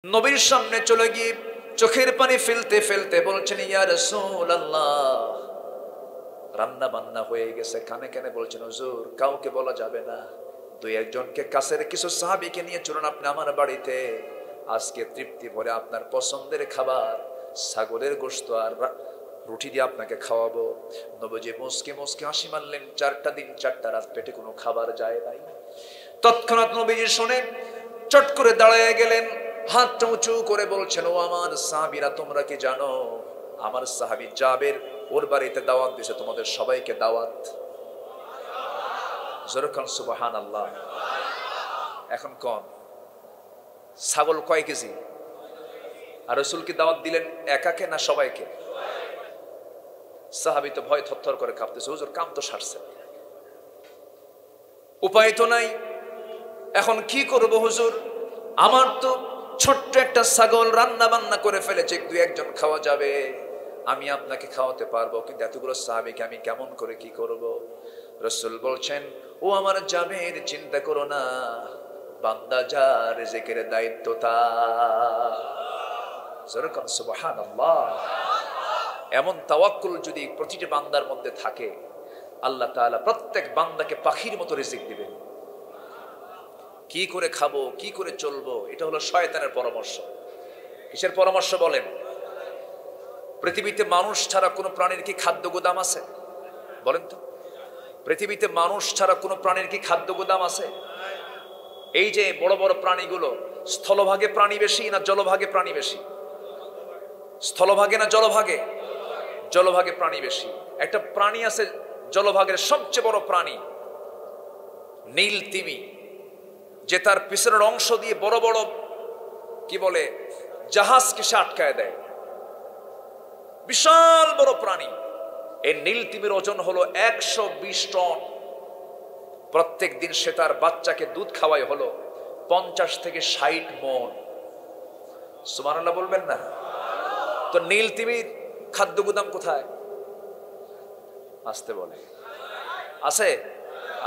নবীর সামনে চলে গিয়ে চোখের পানি ফেলতে ফেলতে বলছেন, ইয়া রাসূলুল্লাহ, রান্না বান্না হয়ে গেছে। কানে কানে বলছেন, হুজুর কাউকে বলা যাবে না, দুই একজনকে কাছের কিছু সাহাবীকে নিয়ে চলুন আপনি আমার বাড়িতে, আজকে তৃপ্তি ভরে আপনার পছন্দের খাবার ছাগলের গোশত আর রুটি দিয়ে আপনাকে খাওয়াবো। নবীজি মুসকে মুসকে হাসি মারলেন। 4টা দিন 4টা রাত পেটে কোনো খাবার যায় নাই। তৎক্ষণাৎ নবীজি শুনে চট করে দাঁড়িয়ে গেলেন, হাতটা উঁচু করে বলছেন, ও আমার সাহাবীরা, তোমরা কি জানো আমার সাহাবী জাবের ওর বাড়িতে দাওয়াত দিয়েছে, তোমাদের সবাইকে দাওয়াত। জোরকান সুবহানাল্লাহ। এখন কোন ছাগল কয় কেজি? আর রাসূল কি দাওয়াত দিলেন একাকে না সবাইকে? সাহাবী তো ভয় থরথর করে কাঁপতেছে, হুজুর কাম তো সারছে, উপায় তো নাই, এখন কি করব হুজুর? আমার তো ছোট্ট একটা ছাগল রান্না বান্না করে ফেলেছে, দুই একজন খাওয়া যাবে, আমি আপনাকে খাওয়াতে পারবো, কিন্তু এতগুলো সাহাবীকে আমি কেমন করে কি করব? রাসূল বলছেন, ও আমার জাবের, চিন্তা করো না, বান্দা যা রিজিকের দায়িত্ব তার। জোরকান সুবহানাল্লাহ। এমন তাওয়াক্কুল যদি প্রতিটি বান্দার মধ্যে থাকে, আল্লাহ তাআলা প্রত্যেক বান্দাকে পাখির মতো রিজিক দিবেন। কি করে খাবো, কি করে চলবো, এটা হলো শয়তানের পরামর্শ। কিসের পরামর্শ বলেন? পৃথিবীতে মানুষ ছাড়া কোনো প্রাণীর কি খাদ্য গোদাম আছে? বলেন তো, পৃথিবীতে মানুষ ছাড়া কোনো প্রাণীর কি খাদ্য গোদাম আছে? এই যে বড় বড় প্রাণীগুলো, স্থলভাগে প্রাণী বেশি না জলভাগে প্রাণী বেশি? স্থলভাগে না জলভাগে? জলভাগে প্রাণী বেশি। একটা প্রাণী আছে জলভাগের সবচেয়ে বড় প্রাণী, নীল তিমি, যে তার পিছনের অংশ দিয়ে বড় বড় কি বলে জাহাজকে সে আটকায় দেয়। বিশাল বড় প্রাণী। এই নীল তিমির ওজন হলো 120 টন। প্রত্যেক দিন সে তার বাচ্চাকে দুধ খাওয়ায় হলো 50 থেকে 60 মণ। সুবহানাল্লাহ বলবেন না? তো নীল তিমির খাদ্য গুদাম কোথায়? আসতে বলে আছে?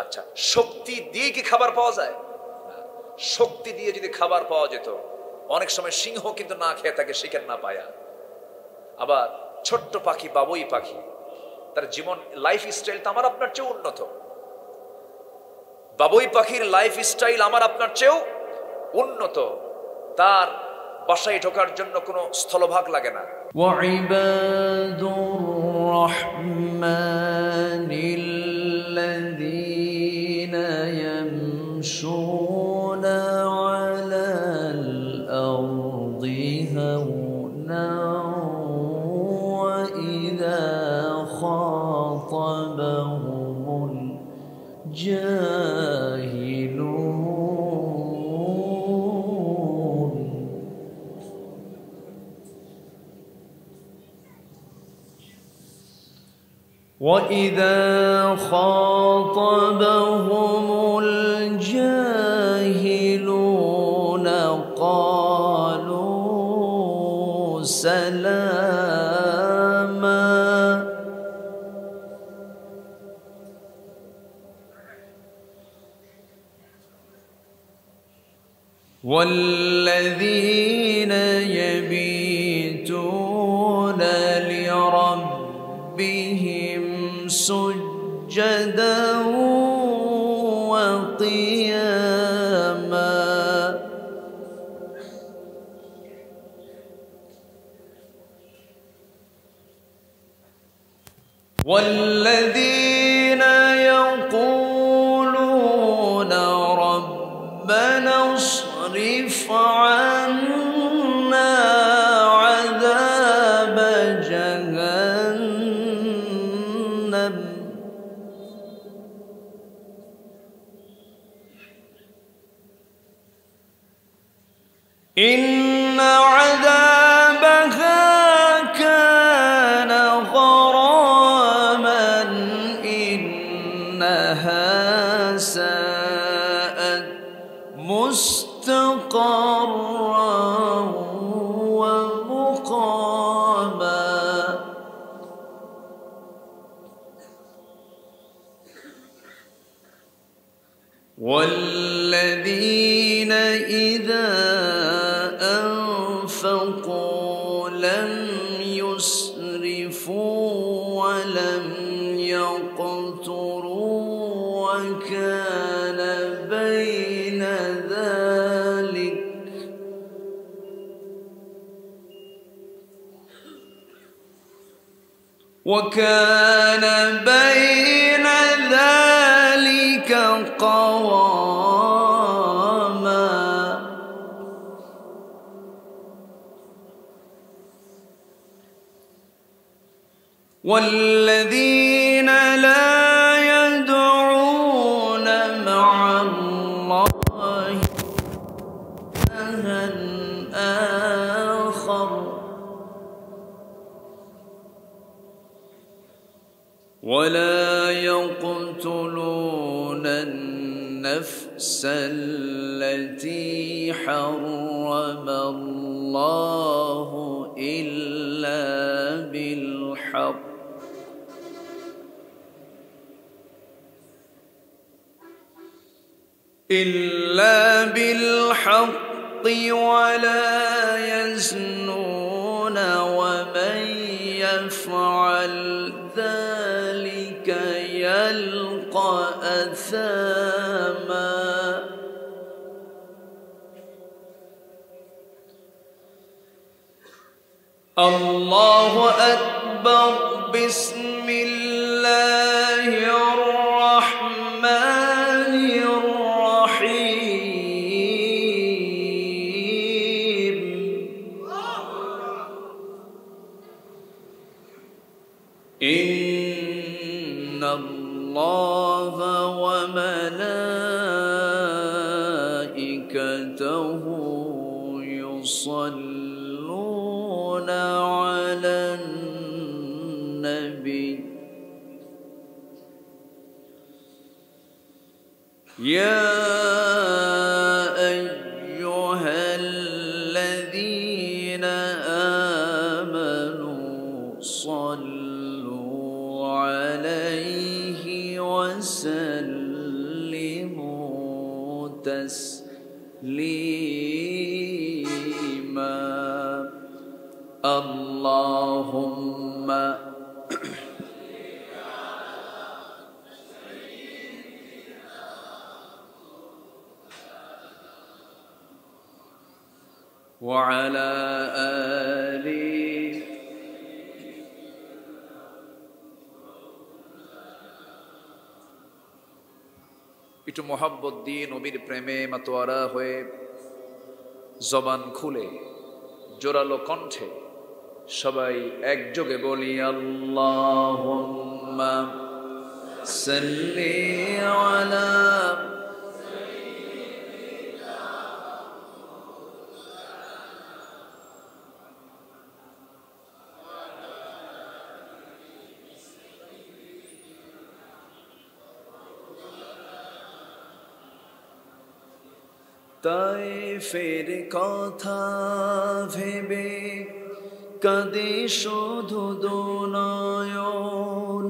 আচ্ছা, শক্তি দিয়ে কি খাবার পাওয়া যায়? শক্তি দিয়ে যদি খাবার পাওয়া যেত, অনেক সময় সিংহ কিন্তু না খেয়ে থাকে শিকার না পায়া। আবার ছোট্ট পাখি, বাবুই পাখি, তার জীবন লাইফ স্টাইল তো আমার আপনার চেয়ে উন্নত। বাবুই পাখির লাইফ স্টাইল আমার আপনার চেয়েও উন্নত। তার বাসায় ঢোকার জন্য কোনো স্থলভাগ লাগে না। ওয়াইবাদুর রাহমানিল্লাযীনা ইয়ামশুনা আলাল আরদি হাওনা ওয়া ইযা খাতাবাহুমুল জাহিলুন وَإِذَا خَاطَبَهُمُ الْجَاهِلُونَ قَالُوا سَلَامًا وَالَّذِينَ يَبِيتُونَ لِرَبِّهِمْ سُجَّدًا وَقِيَامًا وَالَّذِينَ يَقُولُونَ رَبَّنَا اصْرِفْ عَنَّا عَذَابَ جَهَنَّمَ إِنَّ عَذَابَهَا كَانَ غَرَامًا إِنَّهَا سَاءَتْ مُسْتَقَرًّا وَمُقَامًا والذين إذا أنفقوا لم يسرفوا ولم يقتروا وكان بين ذلك قواما والذين لا يدعون مع الله إلها آخر ولا يقتلون النفس التي حرم الله إلا بالحق ولا يزنون ومن يفعل ذلك يلقى أثاما الله أكبر بسم الله الرحمن الرحيم إن الله وملائكته يصلون على النبي يا أيها الذين آمنوا صلوا عليه وسلموا تسليما اللهم وعلى آله একটু মোহাব্বত দিয়ে নবীর প্রেমে মাতোয়ারা হয়ে জবান খুলে জোরালো কণ্ঠে সবাই একযোগে বলি আল্লাহুম্মা সাল্লি আলা তায়েফের কথা ভেবে কাঁদে শুধু দুনয়ন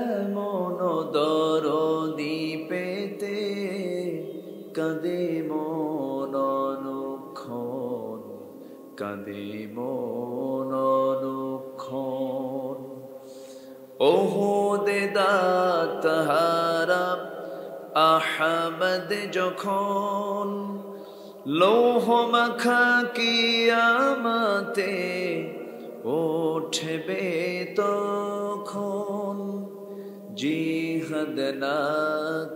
এমন দরদি পেতে কাঁদে মন অনুক্ষণ কাঁদে মন অনুক্ষণ ওহুদে দাঁতহারা আহমদ যখন লৌহ মাখা কিয়ামতে উঠবে তখন জিহাদ না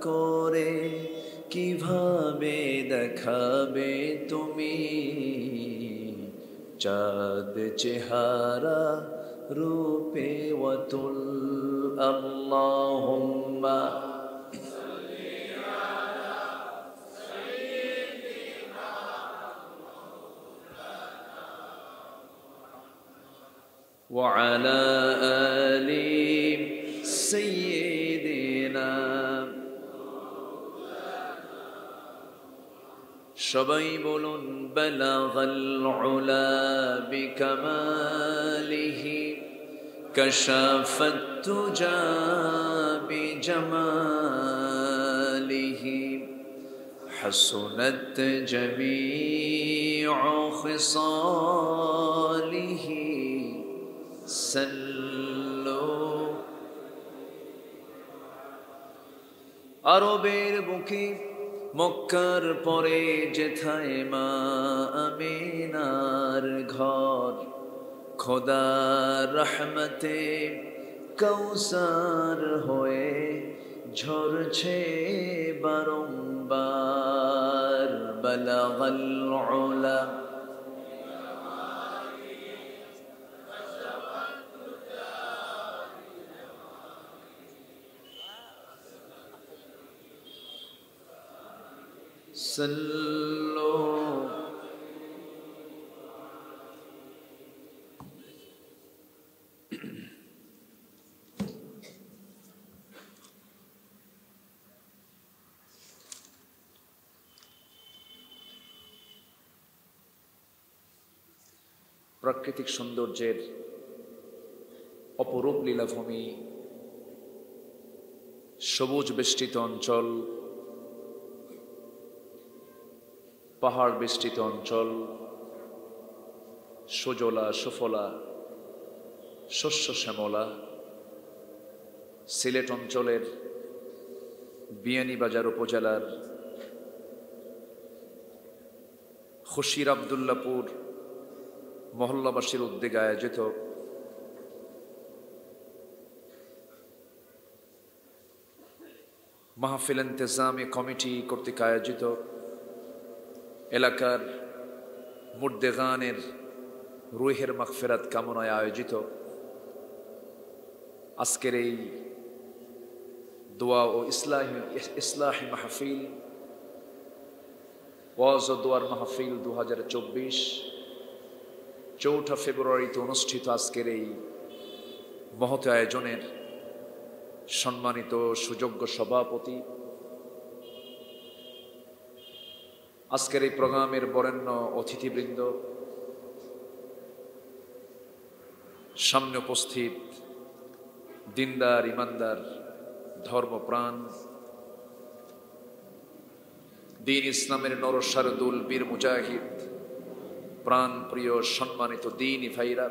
করে কিভাবে দেখাবে তুমি চাঁদ চেহারা রূপে ওয়াতুল আল্লাহুম্মা وعلى آل سيدنا সবাই বলুন বালাগাল উলা বিকামালিহি কাশাফাত তুজা বিজামালিহি হাসুনাত জামিউ جميع خصاله سلوا আরবের বুকে মক্কার পরে যেথায় মা আমিনার ঘর খোদার রহমতে কৌসার হয়ে ঝরছে বারংবার বালাগাল উলা সাল্লু প্রাকৃতিক সৌন্দর্যের অপরূপ লীলাভূমি, সবুজ বেষ্টিত অঞ্চল, পাহাড় বেষ্টিত অঞ্চল, সুজলা সুফলা শস্য শ্যামলা, সিলেট অঞ্চলের বিয়ানীবাজার উপজেলার খুশির আবদুল্লাপুর মহল্লাবাসীর উদ্যোগে আয়োজিত মাহফিল ইন্তেজামি কমিটি কর্তৃক আয়োজিত এলাকার মুর্দেগানের রুহের মাগফিরাত কামনায় আয়োজিত আজকের এই দোয়া ও ইসলাহি মাহফিল, ওয়াজ ও দোয়ার মাহফিল 2024 4 ফেব্রুয়ারিতে অনুষ্ঠিত আজকের এই মহৎ আয়োজনের সম্মানিত সুযোগ্য সভাপতি, আজকের এই প্রোগ্রামের বরেণ্য অতিথিবৃন্দ, সামনে উপস্থিত দিনদার ইমানদার ধর্মপ্রাণ দ্বীন ইসলামের নরসারদুল বীর মুজাহিদ প্রাণ প্রিয় সম্মানিত দ্বীনি ভাইরা,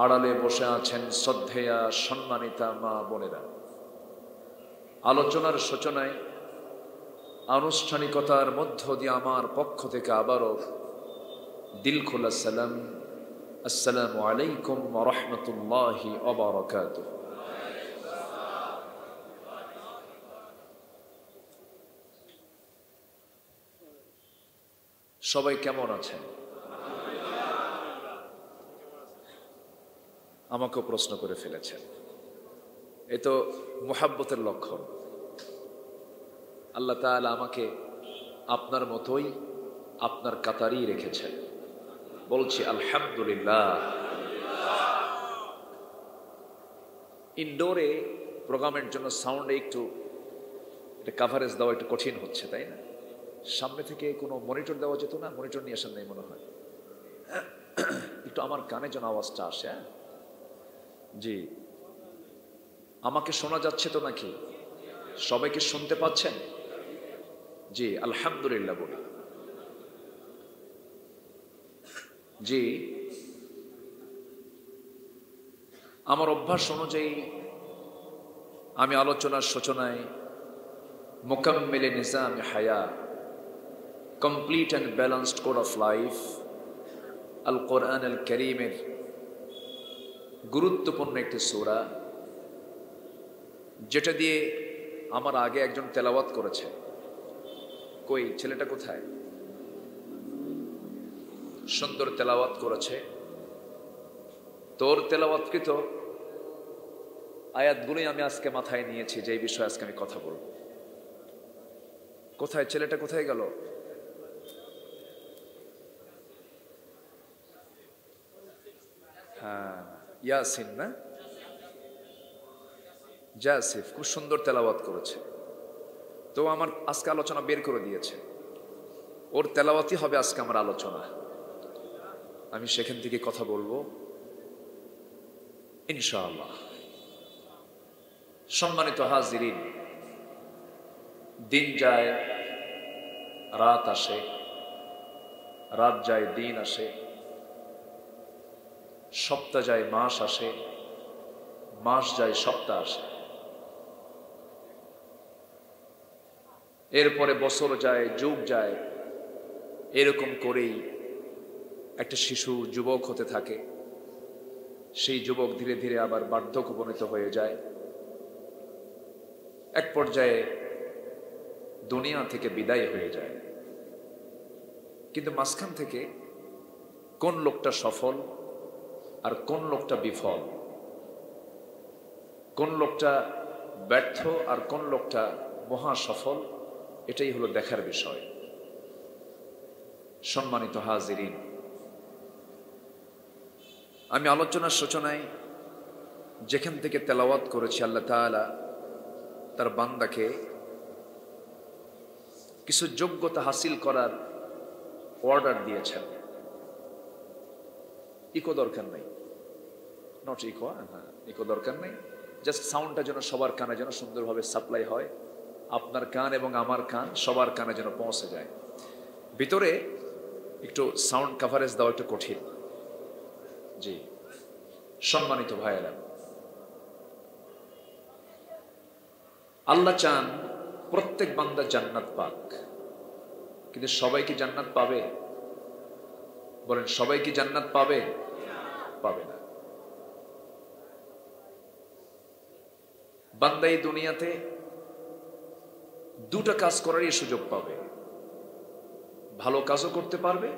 আড়ালে বসে আছেন শ্রদ্ধেয়া সম্মানিতা মা বোনেরা, আলোচনার সূচনায় আনুষ্ঠানিকতার মধ্য দিয়ে আমার পক্ষ থেকে আবারও দিল খোলা সালাম, আসসালামু আলাইকুম ওয়া রাহমাতুল্লাহি ওয়া বারাকাতুহু। সবাই কেমন আছেন? আমাকেও প্রশ্ন করে ফেলেছেন। এ তো মুহাব্বতের লক্ষণ। আল্লাহ তাআলা আমাকে আপনার মতোই আপনার কাতারই রেখেছেন। বলছি আলহামদুলিল্লাহ। ইনডোরে প্রোগ্রামের জন্য সাউন্ডে একটু এটা কাভারেজ দেওয়া একটু কঠিন হচ্ছে, তাই না? সামনে থেকে কোনো মনিটর দেওয়া যেত না? মনিটর নিয়ে আসেন নাই মনে হয়। একটু আমার কানে যেন আওয়াজটা আসে। জি, আমাকে শোনা যাচ্ছে তো নাকি? সবাইকে শুনতে পাচ্ছেন? জি আলহামদুলিল্লাহ বলি। জি, আমার অভ্যাস অনুযায়ী আমি আলোচনার সূচনায় মুকাম্মিলে নিজামে হায়া, complete and balanced code of life, আল কোরআন আল কারীমের গুরুত্বপূর্ণ একটি সূরা, যেটা দিয়ে আমার আগে একজন তেলাওয়াত করেছে। কই ছেলেটা কোথায়? সুন্দর তেলাওয়াত করেছে। তোর তেলাওয়াতকৃত আয়াতগুলোই আমি আজকে মাথায় নিয়েছি, যে এই বিষয়ে আজকে আমি কথা বলবো। কোথায় ছেলেটা? কোথায় গেল? হ্যাঁ, ইয়াসিন না? জাসিফ খুব সুন্দর তেলাওয়াত করেছে। তো আমার আজকে আলোচনা বের করে দিয়েছে। ওর তেলাওয়াতই হবে আজকে আমার আলোচনা। আমি সেখান থেকে কথা বলবো ইনশাআল্লাহ। সম্মানিত হাজিরিন, দিন যায় রাত আসে, রাত যায় দিন আসে, সপ্তাহ যায় মাস আসে, মাস যায় সপ্তাহ আসে, এরপরে বছর যায়, যুগ যায়। এরকম করেই একটা শিশু যুবক হতে থাকে। সেই যুবক ধীরে ধীরে আবার বার্ধক্যে উপনীত হয়ে যায়। এক পর্যায়ে দুনিয়া থেকে বিদায় হয়ে যায়। কিন্তু মাঝখান থেকে কোন লোকটা সফল আর কোন লোকটা বিফল, কোন লোকটা ব্যর্থ আর কোন লোকটা মহা সফল, এটাই হলো দেখার বিষয়। সম্মানিত হাজিরিন, আমি আলোচনার সূচনায় যেখান থেকে তেলাওয়াত করেছি, আল্লাহ তাআলা তার বান্দাকে কিছু যোগ্যতা হাসিল করার অর্ডার দিয়েছেন। ইকো দরকার নেই, নট ইকো, হ্যাঁ ইকো দরকার নেই। জাস্ট সাউন্ডটা যেন সবার কানে যেন সুন্দরভাবে সাপ্লাই হয়, আপনার কান এবং আমার কান সবার কানে যেন পৌঁছে যায়। ভিতরে একটু সাউন্ড কাভারেজ দেওয়া একটু কঠিন। জি, সম্মানিত ভাইয়েরা, আল্লাহ চান প্রত্যেক বান্দা জান্নাত পাক, কিন্তু সবাই কি জান্নাত পাবে? বলেন, সবাই কি জান্নাত পাবে? পাবে না। বান্দা এই দুনিয়াতে দুটা কাজ করারই সুযোগ পাবে। ভালো কাজও করতে পারবে,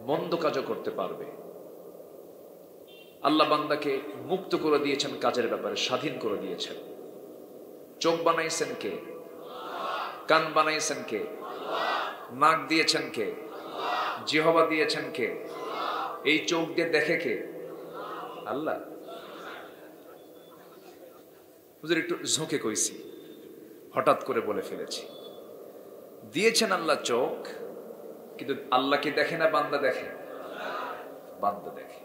মন্দ কাজও করতে পারবে। আল্লাহ বান্দাকে মুক্ত করে দিয়েছেন কাজের ব্যাপারে, স্বাধীন করে দিয়েছেন। চোখ বানাইছেন কে? কান বানাইছেন কে? নাক দিয়েছেন কে? জিহ্বা দিয়েছেন কে? এই চোখ দিয়ে দেখে কে? আল্লাহ। হুজুর একটু ঝোঁকে কইছি, হঠাৎ করে বলে ফেলেছি। দিয়েছেন আল্লাহ চোখ, কিন্তু আল্লাহকে দেখে না বান্দা দেখে? বান্দা দেখে।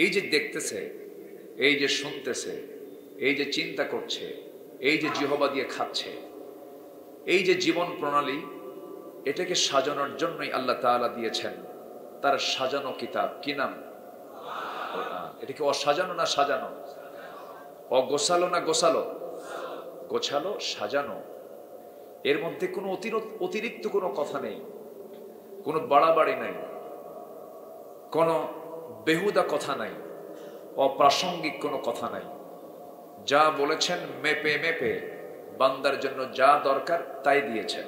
এই যে দেখতেছে, এই যে শুনতেছে, এই যে চিন্তা করছে, এই যে জিহ্বা দিয়ে খাচ্ছে, এই যে জীবন প্রণালী, এটাকে সাজানোর জন্যই আল্লাহ তাআলা দিয়েছেন তার সাজানো কিতাব। কি নাম? এটাকে অসাজানো না সাজানো? অগোছালো না গোছালো? গোছালো, সাজানো। এর মধ্যে কোনো অতিরিক্ত কোনো কথা নেই, কোনো বাড়াবাড়ি নাই, কোনো বেহুদা কথা নাই, অপ্রাসঙ্গিক কোনো কথা নাই। যা বলেছেন মেপে মেপে বান্দার জন্য যা দরকার তাই দিয়েছেন।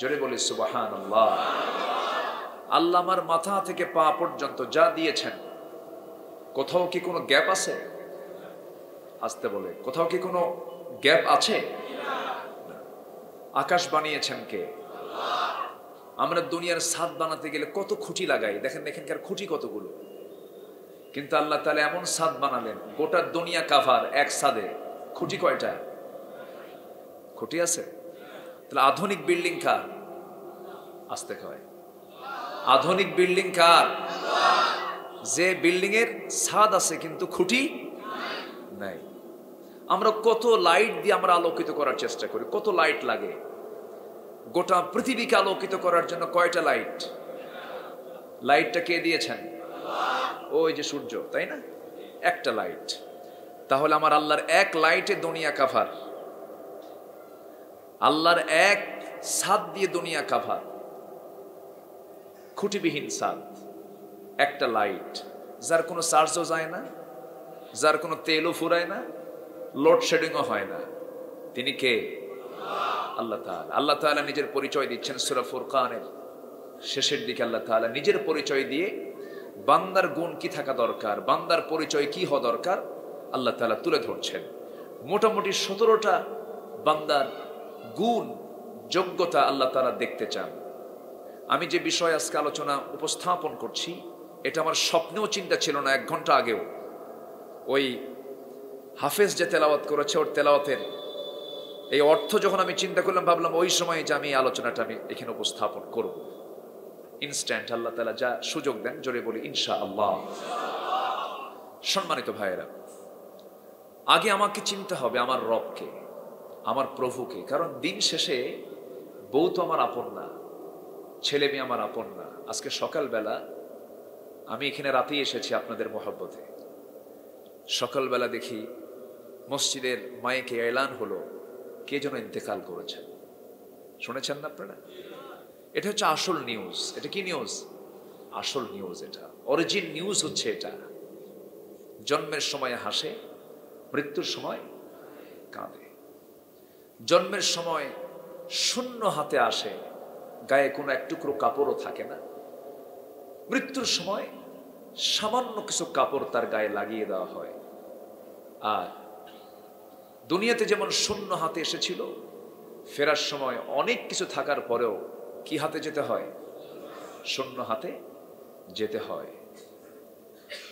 জোরে বলি সুবহানাল্লাহ। আল্লাহ আমার মাথা থেকে পা পর্যন্ত যা দিয়েছেন, কোথাও কি কোনো গ্যাপ আছে? আসতে বলে, কোথাও কি কোনো গ্যাপ আছে? আকাশ বানিয়েছেন কে? আমরা দুনিয়ার ছাদ বানাতে গেলে কত খুঁটি লাগাই, দেখেন এখানকার খুঁটি কতগুলো। কিন্তু আল্লাহ তাআলা এমন ছাদ বানালেন, গোটা দুনিয়া কাভার এক ছাদে, খুঁটি কয়টা? খুঁটি আছে? তাহলে আধুনিক বিল্ডিং কার? আসতে কয়, আধুনিক বিল্ডিং কার? যে বিল্ডিং এর ছাদ আছে কিন্তু খুঁটি নাই। আমরা কত লাইট দিয়ে আমরা আলোকিত করার চেষ্টা করি, কত লাইট লাগে। গোটা পৃথিবীকে আলোকিত করার জন্য কয়টা লাইট? লাইটটা কে দিয়েছেন? ওই যে সূর্য, তাই না? একটা লাইট। তাহলে আমার আল্লাহর এক লাইটে দুনিয়া কাভার, আল্লাহর এক ছাদ দিয়ে দুনিয়া কাভার, খুঁটিবিহীন ছাদ, একটা লাইট, যার কোনো চার্জও যায় না, যার কোনো তেলও ফুরায় না, লোডশেডিংও হয় না। তিনি কে? আল্লাহ তাআলা। আল্লাহ তাআলা নিজের পরিচয় দিচ্ছেন সূরা ফুরকানের শেষের দিকে। আল্লাহ তাআলা নিজের পরিচয় দিয়ে বান্দার গুণ কি থাকা দরকার, বান্দার পরিচয় কি হওয়া দরকার, আল্লাহ তাআলা তুলে ধরছেন। মোটামুটি 17টা বান্দার গুণ, যোগ্যতা আল্লাহ তাআলা দেখতে চান। আমি যে বিষয় আজকে আলোচনা উপস্থাপন করছি, এটা আমার স্বপ্নেও চিন্তা ছিল না 1 ঘন্টা আগেও। ওই হাফেজ যে তেলাওয়াত করেছে, ওর তেলাওয়াতের এই অর্থ যখন আমি চিন্তা করলাম, ভাবলাম ওই সময় যে আমি আলোচনাটা আমি এখানে উপস্থাপন করব। ইনস্ট্যান্ট আল্লাহ তাআলা যা সুযোগ দেন, জোরে বলি ইনশাআল্লাহ। সম্মানিত ভাইয়েরা, আগে আমাকে চিনতে হবে আমার রবকে, আমার প্রভুকে। কারণ দিন শেষে বউ তো আমার আপন না, ছেলে মেয়ে আমার আপন না। আজকে সকালবেলা আমি এখানে রাতেই এসেছি আপনাদের মহব্বতে। সকালবেলা দেখি মসজিদের মাইকে এলান হলো কে যেন ইন্তেকাল করেছেন। শুনেছেন না আপনারা? এটা হচ্ছে আসল নিউজ। এটা কি নিউজ? আসল নিউজ। এটা অরিজিন নিউজ হচ্ছে এটা। জন্মের সময় হাসে, মৃত্যুর সময় কাঁদে। জন্মের সময় শূন্য হাতে আসে, গায়ে কোনো এক টুকরো কাপড়ও থাকে না। মৃত্যুর সময় সামান্য কিছু কাপড় তার গায়ে লাগিয়ে দেওয়া হয়। আর দুনিয়াতে যেমন শূন্য হাতে এসেছিল, ফেরার সময় অনেক কিছু থাকার পরেও কি হাতে যেতে হয়? শূন্য হাতে যেতে হয়।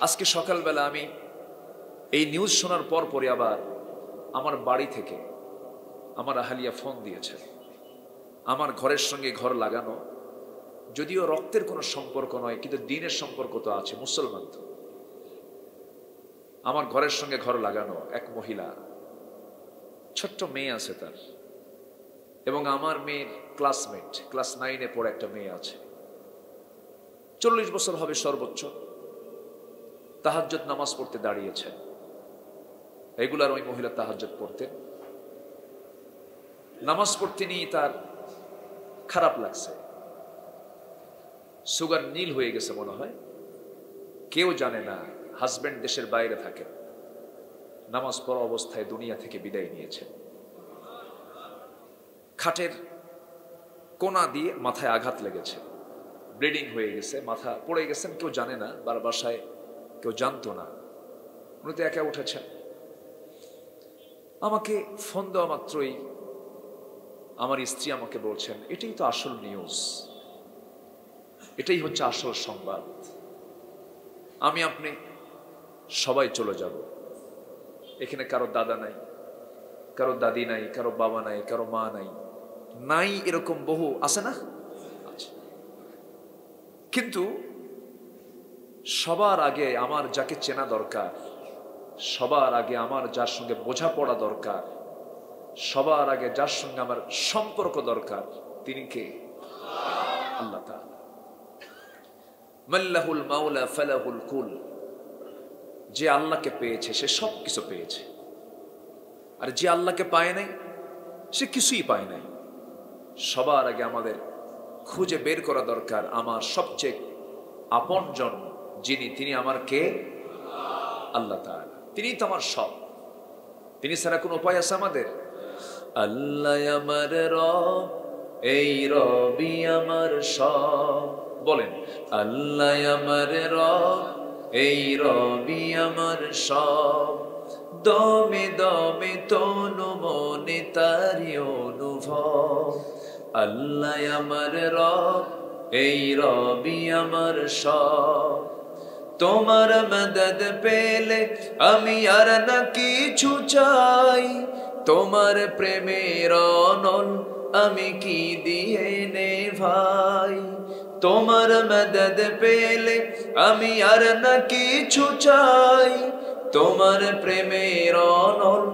আজকে সকালবেলা আমি এই নিউজ শোনার পরে আবার আমার বাড়ি থেকে আমার আহালিয়া ফোন দিয়েছে। আমার ঘরের সঙ্গে ঘর লাগানো, যদিও রক্তের কোনো সম্পর্ক নয়, কিন্তু দিনের সম্পর্ক তো আছে, মুসলমান তো। আমার ঘরের সঙ্গে ঘর লাগানো এক মহিলা, ছোট্ট মেয়ে আছে তার, এবং আমার মেয়ের ক্লাসমেট, ক্লাস 9-এ পড়ে একটা মেয়ে আছে, 40 বছর হবে সর্বোচ্চ। তাহাজ্জুদ নামাজ পড়তে দাঁড়িয়েছে। রেগুলার ওই মহিলা তাহাজ্জুদ পড়তেন। নামাজ পড়তে নিয়ে তার খারাপ লাগছে, সুগার নীল হয়ে গেছে মনে হয়। কেউ জানে না, হাজবেন্ড দেশের বাইরে থাকেন, নামাজ পড়া অবস্থায় দুনিয়া থেকে বিদায় নিয়েছেন। খাটের কোনা দিয়ে মাথায় আঘাত লেগেছে, ব্লিডিং হয়ে গেছে, মাথা পড়ে গেছেন। কেউ জানে না, বাসায় কেউ জানতো না। উনি তো একা উঠেছেন। আমাকে ফোন দেওয়া মাত্রই আমার স্ত্রী আমাকে বলছেন, এটাই তো আসল নিউজ, এটাই হচ্ছে আসল সংবাদ। আমি আপনি সবাই চলে যাব। এখানে কারো দাদা নাই, কারো দাদি নাই, কারো বাবা নাই, কারো মা নাই, নাই এরকম বহু আছে না? আচ্ছা, কিন্তু সবার আগে আমার যাকে চেনা দরকার, সবার আগে আমার যার সঙ্গে বোঝাপড়া দরকার, সবার আগে যার সঙ্গে আমার সম্পর্ক দরকার, তিনি কে? আল্লাহ তাআলা। মাল্লাহুল মাওলা ফালাহুল কুল। যে আল্লাহকে পেয়েছে সে সব কিছু পেয়েছে, আর যে আল্লাহকে পায় নাই সে কিছুই পায় নাই। সবার আগে আমাদের খুঁজে বের করা দরকার আমার সবচেয়ে আপনজন যিনি, তিনি আমার কে? আল্লাহ তাআলা। তিনি তো আমার সব। তিনি ছাড়া কোনো উপায় আছে আমাদের? আল্লাহ আমার রব, এই রবি আমার সব। বলেন, আল্লাহ আমার রব, এই রবি আমার সব। দমে দমে তনু মনে তারি অনুভব। আল্লাহ আমার রব, এই রবি আমার সব। তোমার মদদ পেলে আমি আর না কিছু চাই, তোমার প্রেমের অনল আমি কি দিয়ে নে ভাই। তোমার মদদ পেলে আমি আর না কিছু চাই, তোমার প্রেমের অনল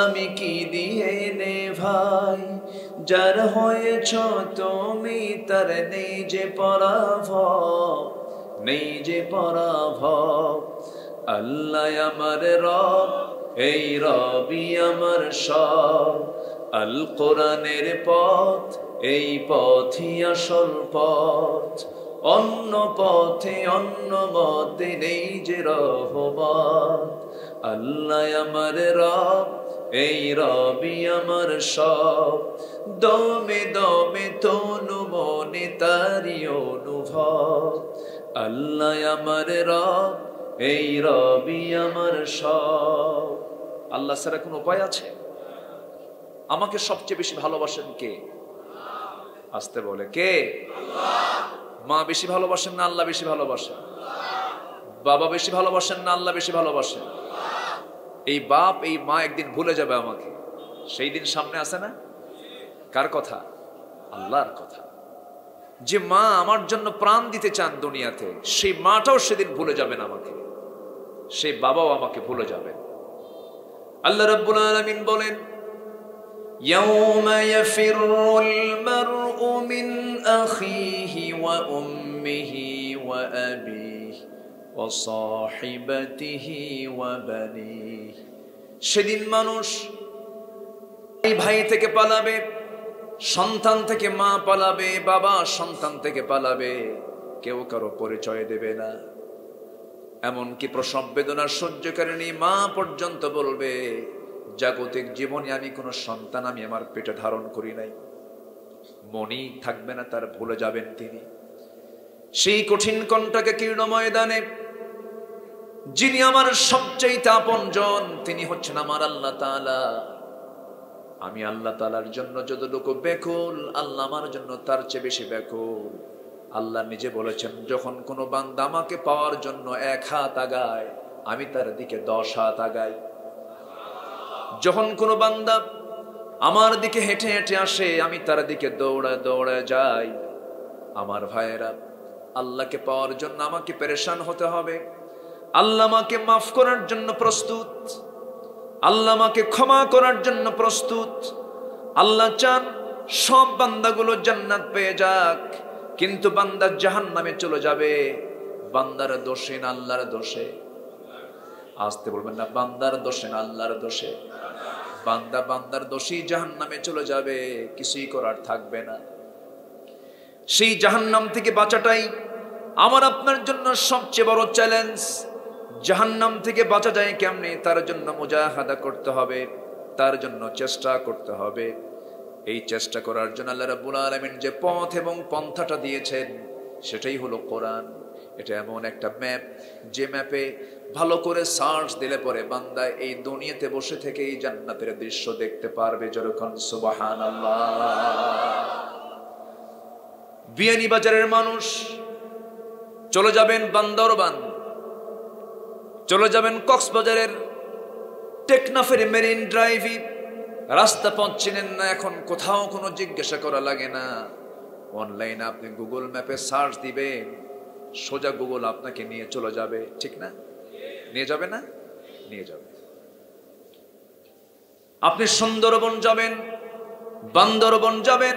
আমি কি দিয়ে নে ভাই। যার হয়েছ তুমি তার নেই যে পরাভব, নেই যে পরাভব। আল্লাহ আমার রব, এই রবি আমার সব। আল কোরআনের পথ, এই পথই আসল পথ। অন্য পথে অন্য মতে নেই যে রহমত। আল্লাহ আমার রব, এই রবি আমার সব। দমে দমে তনু মনে তারি অনুভব। আল্লাহ আমার রব, এই রবি আমার সব। আল্লাহ ছাড়া কোন উপায় আছে? আমাকে সবচেয়ে বেশি ভালোবাসেন কে? আসতে বলে কে? মা বেশি ভালোবাসেন না আল্লাহ বেশি ভালোবাসেন? বাবা বেশি ভালোবাসেন না আল্লাহ বেশি ভালোবাসেন? এই বাপ এই মা একদিন ভুলে যাবে আমাকে, সেই দিন সামনে আসে না? কার কথা? আল্লাহর কথা। যে মা আমার জন্য প্রাণ দিতে চান দুনিয়াতে, সেই মাটাও সেদিন ভুলে যাবেন আমাকে, সেই বাবাও আমাকে ভুলে যাবেন। আল্লাহ রাব্বুল আলামিন বলেন, يوم يفر المرء من أخيه وأمه وأبيه وصاحبته وبنيه সেদিন মানুষ এই ভাই থেকে পালাবে, সন্তান থেকে মা পালাবে, বাবা সন্তান থেকে পালাবে, কেউ কারো পরিচয় দেবে না। এমনকি প্রসব বেদনা সহ্যকারিণী মা পর্যন্ত বলবে, জাগতিক জীবনে আমি কোনো সন্তান আমি আমার পেটে ধারণ করি নাই। মনেই থাকবে না তার, ভুলে যাবেন তিনি। সেই কঠিন কণ্ঠকে কীর্ণ ময়দানে যিনি আমার সবচেয়ে আপনজন, তিনি হচ্ছেন আমার আল্লাহ তাআলা। আমি আল্লাহ তাআলার জন্য যতটুকু ব্যাকুল, আল্লাহ আমার জন্য তার চেয়ে বেশি ব্যাকুল। আল্লাহ নিজে বলেছেন, যখন কোনো বান্দা আমাকে পাওয়ার জন্য 1 হাত আগায়, আমি তার দিকে 10 হাত আগাই। যখন কোনো বান্দা আমার দিকে হেঁটে হেঁটে আসে, আমি তার দিকে দৌড়ায় দৌড়ায় যাই। আমার ভাইয়েরা, আল্লাহকে পাওয়ার জন্য আমাকে পেরেশান হতে হবে। আল্লাহ আমাকে মাফ করার জন্য প্রস্তুত, আল্লাহ আমাকে ক্ষমা করার জন্য প্রস্তুত। আল্লাহ চান সব বান্দাগুলো জান্নাত পেয়ে যাক, কিন্তু বান্দা জাহান্নামে চলে যাবে। বান্দার দোষে না আল্লাহর দোষে? আসতে বলবেন না, বান্দার দোষে না আল্লাহর দোষে? বান্দার দোষেই জাহান্নামে চলে যাবে, কিছুই করার থাকবে না। সেই জাহান্নাম থেকে বাঁচাটাই আমার আপনার জন্য সবচেয়ে বড় চ্যালেঞ্জ। জাহান্নাম থেকে বাঁচা যায় কেমনে, তার জন্য মুজাহাদা করতে হবে, তার জন্য চেষ্টা করতে হবে। এই চেষ্টা করার জন্য আল্লাহ রাব্বুল আলামিন যে পথ এবং পন্থাটা দিয়েছেন, সেটাই হলো কোরআন। এটা এমন একটা ম্যাপ, যে ম্যাপে ভালো করে সার্চ দিলে পরে বান্দা এই দুনিয়াতে বসে থেকে এই জান্নাতের দৃশ্য দেখতে পারবে। যেরকম সুবহানাল্লাহ। বিয়ানীবাজারের মানুষ চলে যাবেন বান্দরবান, চলে যাবেন কক্সবাজারের টেকনাফের মেরিন ড্রাইভে, রাস্তা পথ চিনেন না, এখন কোথাও কোনো জিজ্ঞাসা করা লাগে না। অনলাইনে আপনি গুগল ম্যাপে সার্চ দিবেন, সোজা গুগল আপনাকে নিয়ে চলে যাবে। ঠিক না? নিয়ে যাবে না? নিয়ে যাবে। আপনি সুন্দরবন যাবেন, বান্দরবন যাবেন,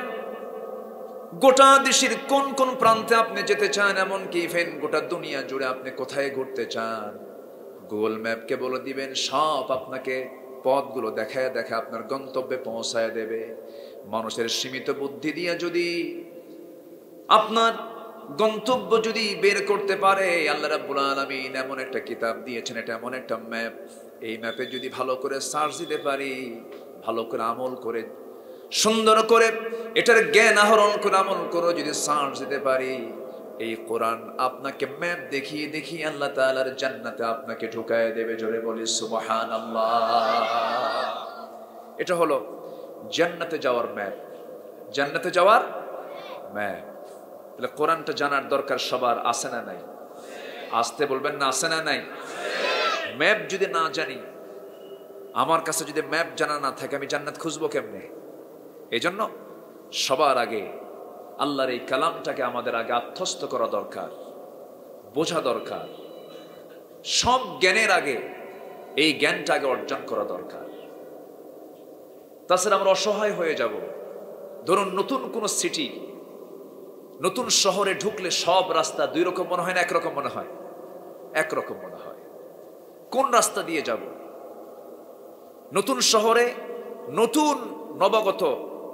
গোটা দেশের কোন কোন প্রান্তে আপনি যেতে চান, এমনকি ইভেন গোটা দুনিয়া জুড়ে আপনি কোথায় ঘুরতে চান, গুগল ম্যাপকে বলে দিবেন, সব আপনাকে পথগুলো দেখায় দেখায় আপনার গন্তব্যে পৌঁছায় দেবে। মানুষের সীমিত বুদ্ধি দিয়ে যদি আপনার গন্তব্য যদি বের করতে পারে, আল্লাহ রাব্বুল আলামিন এমন একটা কিতাব দিয়েছেন, এটা এমন একটা ম্যাপ, এই ম্যাপে যদি ভালো করে সার্চ দিতে পারি, ভালো করে আমল করে, সুন্দর করে এটার জ্ঞান আহরণ করে আমল করে যদি সার্চ দিতে পারি, এই কোরআন আপনাকে ম্যাপ দেখিয়ে দেখিয়ে আল্লাহ তাআলার জান্নাতে আপনাকে ঢুকায় দেবে। জোরে বলি সুবহানাল্লাহ। এটা হলো জান্নাতে যাওয়ার ম্যাপ, জান্নাতে যাওয়ার ম্যাপ। তাহলে কোরআনটা জানার দরকার সবার, আছে না নাই? আসতে বলবেন না, আছে না নাই? ম্যাপ যদি না জানি, আমার কাছে যদি ম্যাপ জানা না থাকে, আমি জান্নাত খুঁজবো কেমনে? এই জন্য সবার আগে আল্লাহর এই কালামটাকে আমাদের আগে আত্মস্থ করা দরকার, বোঝা দরকার। সব জ্ঞানের আগে এই জ্ঞানটা আগে অর্জন করা দরকার। তাছাড়া আমরা অসহায় হয়ে যাব। ধরুন নতুন কোন সিটি, নতুন শহরে ঢুকলে সব রাস্তা 2 রকম মনে হয় না, 1 রকম মনে হয়? 1 রকম মনে হয়। কোন রাস্তা দিয়ে যাব? নতুন শহরে নতুন নবাগত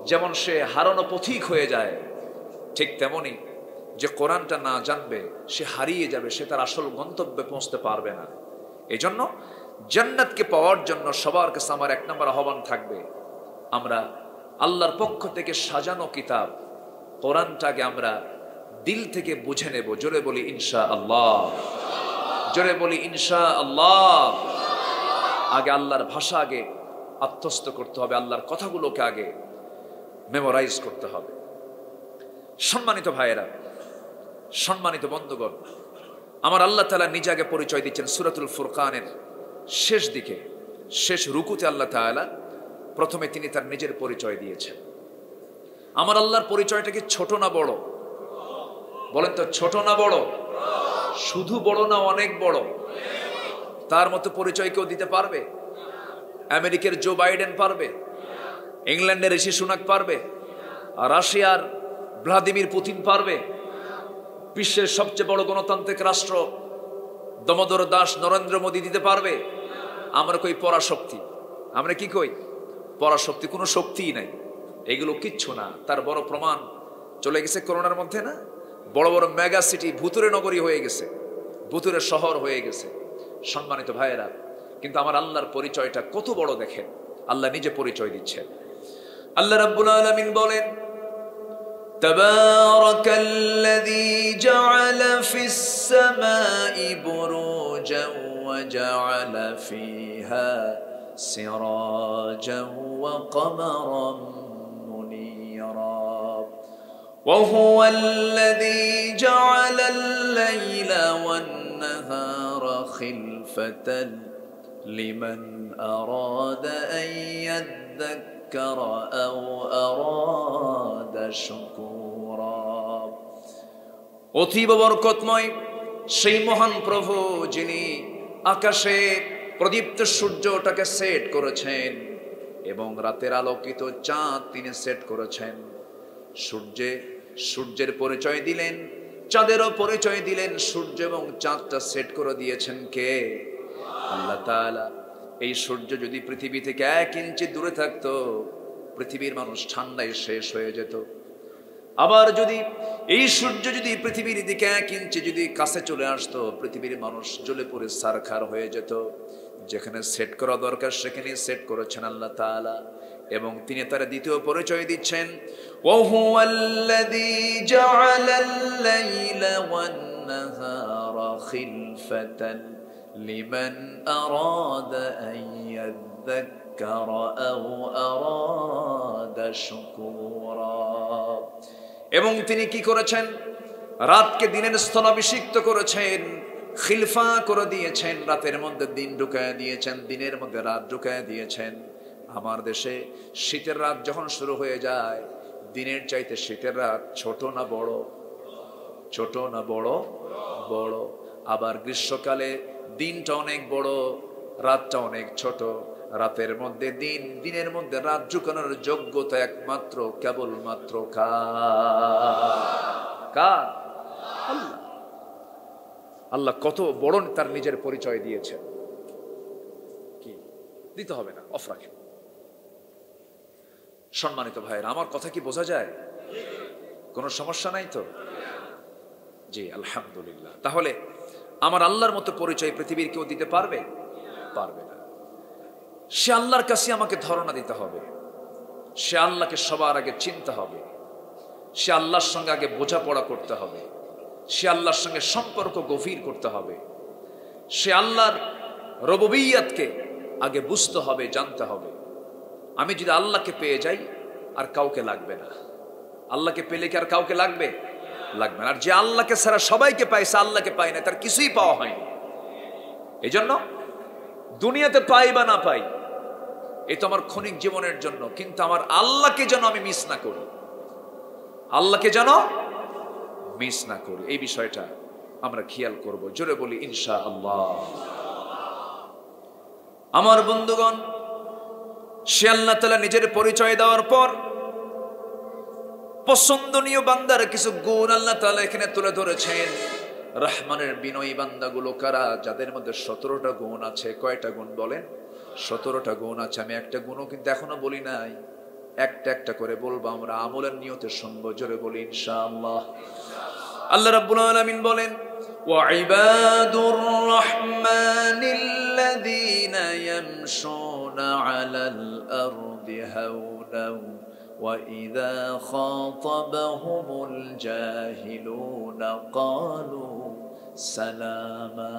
যেমন সে হারানো পথিক হয়ে যায়, ঠিক তেমনি যে কোরআনটা না জানবে সে হারিয়ে যাবে, সে তার আসল গন্তব্যে পৌঁছতে পারবে না। এই জন্য জান্নাতকে পাওয়ার জন্য সবার কাছে আমার 1 নম্বর আহ্বান থাকবে, আমরা আল্লাহর পক্ষ থেকে সাজানো কিতাব কোরআনটাকে আমরা দিল থেকে বুঝে নেব। জোরে বলি ইনশাআল্লাহ, জোরে বলি ইনশাআল্লাহ। আগে আল্লাহর ভাষা আগে আত্মস্থ করতে হবে, আল্লাহর কথাগুলোকে আগে মেমোরাইজ করতে হবে। সম্মানিত ভাইয়েরা, সম্মানিত বন্ধুগণ, আমার আল্লাহ তাআলা নিজে আগে পরিচয় দিচ্ছেন সূরাতুল ফুরকানের শেষ দিকে, শেষ রুকুতে আল্লাহ তাআলা প্রথমে তিনি তার নিজের পরিচয় দিয়েছেন। আমার আল্লাহর পরিচয়টা কি ছোট না বড়? বলেন তো, ছোট না বড়? শুধু বড় না অনেক বড়? তার মতো পরিচয় কেউ দিতে পারবে? আমেরিকার জো বাইডেন পারবে? ইংল্যান্ডের ঋষি সুনাক পারবে? আর রাশিয়ার ভ্লাদিমির পুতিন পারবে? বিশ্বের সবচেয়ে বড় গণতান্ত্রিক রাষ্ট্র দমোদর দাস নরেন্দ্র মোদী দিতে পারবে? আমরা কই পরাশক্তি, আমরা কি কই পরাশক্তি, কোনো শক্তিই নাই, এগুলো কিচ্ছু না। তার বড় প্রমাণ চলে গেছে করোনার মধ্যে না, বড় বড় মেগা সিটি ভুতুরে নগরী হয়ে গেছে, ভুতুরে শহর হয়ে গেছে। সম্মানিত ভাইয়েরা, কিন্তু আমার আল্লাহর পরিচয়টা কত বড় দেখেন, আল্লাহ নিজে পরিচয় দিচ্ছেন। আল্লাহ রাব্বুল আলামিন বলেন, তাবারাকাল্লাযী জাআলা ফিস সামাই বুরুজান ওয়া জাআলা ফিহা সিরাজান ওয়া কমারান মুনীরা ওয়া হুয়াল্লাযী জাআলাল লাইলা ওয়ান নাহারা খিলফাতান লিমান আরাদা আন ইয়াদ্দাক্কারা আও আরাদা শুকুরা। অতীব বরকতময় সেই মহান প্রভু যিনি আকাশে প্রদীপ্ত সূর্যটাকে সেট করেছেন এবং রাতের আলোকিত চাঁদ তিনি সেট করেছেন। সূর্যের পরিচয় দিলেন, চাঁদেরও পরিচয় দিলেন। সূর্য এবং চাঁদটা সেট করে দিয়েছেন কে? আল্লাহ তাআলা। এই সূর্য যদি পৃথিবী থেকে 1 ইঞ্চি দূরে থাকতো, পৃথিবীর মানুষ ঠান্ডায় শেষ হয়ে যেত। আবার যদি এই সূর্য যদি পৃথিবীর দিকে 1 ইঞ্চি যদি কাছে চলে আসতো, পৃথিবীর মানুষ জ্বলে পুড়ে ছারখার হয়ে যেত। যেখানে সেট করা দরকার সেখানে সেট করেছেন আল্লাহ তাআলা। এবং তিনি তার দ্বিতীয় পরিচয় দিচ্ছেন, ওয়া হুয়াল্লাযী জাআলাল লাইলা ওয়ান নাহারা খিলফাতান লিমান আরাদা আন ইয়াদ্দাক্কারা আও আরাদা শুকুরা। এবং তিনি কি করেছেন? রাতকে দিনের স্থলাভিষিক্ত করেছেন, খিলফা করে দিয়েছেন। রাতের মধ্যে দিন ঢুকায় দিয়েছেন, দিনের মধ্যে রাত ঢুকায় দিয়েছেন। আমার দেশে শীতের রাত যখন শুরু হয়ে যায়, দিনের চাইতে শীতের রাত ছোট না বড়? ছোট না বড়? বড়। আবার গ্রীষ্মকালে দিনটা অনেক বড়, রাতটা অনেক ছোট। রাতের মধ্যে দিন, দিনের মধ্যে রাত ঢুকানোর যোগ্যতা একমাত্র কেবলমাত্র কার? আল্লাহ। আল্লাহ কত বড় তার নিজের পরিচয় দিয়েছেন। কি দিতে হবে না, অফ রাখেন। সম্মানিত ভাইয়েরা, আমার কথা কি বোঝা যায়? কোনো সমস্যা নাই তো? জি আলহামদুলিল্লাহ। তাহলে আমার আল্লাহর মতো পরিচয় পৃথিবীর কেউ দিতে পারবে? পারবে না। সে আল্লাহর কাছে আমাকে ধারণা দিতে হবে, সে আল্লাহকে সবার আগে চিনতে হবে, সে আল্লাহর সঙ্গে আগে বোঝাপড়া করতে হবে, সে আল্লাহর সঙ্গে সম্পর্ক গভীর করতে হবে, সে আল্লাহর রুবুবিয়্যাতকে আগে বুঝতে হবে, জানতে হবে। আমি যদি আল্লাহকে পেয়ে যাই আর কাউকে লাগবে না। আল্লাহকে পেলে কি আর কাউকে লাগবে? লাগবে না। আর যে আল্লাহকে ছাড়া সবাইকে পাইছে, আল্লাহকে পায় না, তার কিছুই পাওয়া হয়নি। এই জন্য দুনিয়াতে পাই বা না পাই, এ তো আমার ক্ষণিক জীবনের জন্য, কিন্তু আমার আল্লাহকে যেন আমি মিস না করি, আল্লাহকে যেন মিস না করি, এই বিষয়টা আমরা খেয়াল করব। জোরে বলি ইনশাআল্লাহ। আমার বন্ধুগণ, সে আল্লাহ তাআলা নিজের পরিচয় দেওয়ার পর পছন্দনীয় বান্দার কিছু গুণ আল্লাহ তাআলা এখানে তুলে ধরেছেন। রহমানের বিনয়ী বান্দাগুলো কারা? যাদের মধ্যে 17টা গুণ আছে। কয়টা গুণ বলেন? 17টা গুণ আছে। আমি একটা গুণও কিন্তু এখনো বলি নাই, একটা একটা করে বলবো, আমরা আমলের নিয়তে শুনবো। জোরে বলি ইনশাআল্লাহ। আল্লাহ রাব্বুল আলামিন বলেন, ওয়া ইবাদুর রাহমানিল্লাযীনা ইয়ামশুনা আলাল আরদি হাওনাও ওয়া ইযা খাতাবাহুমুল জাহিলুনা ক্বালু সালামা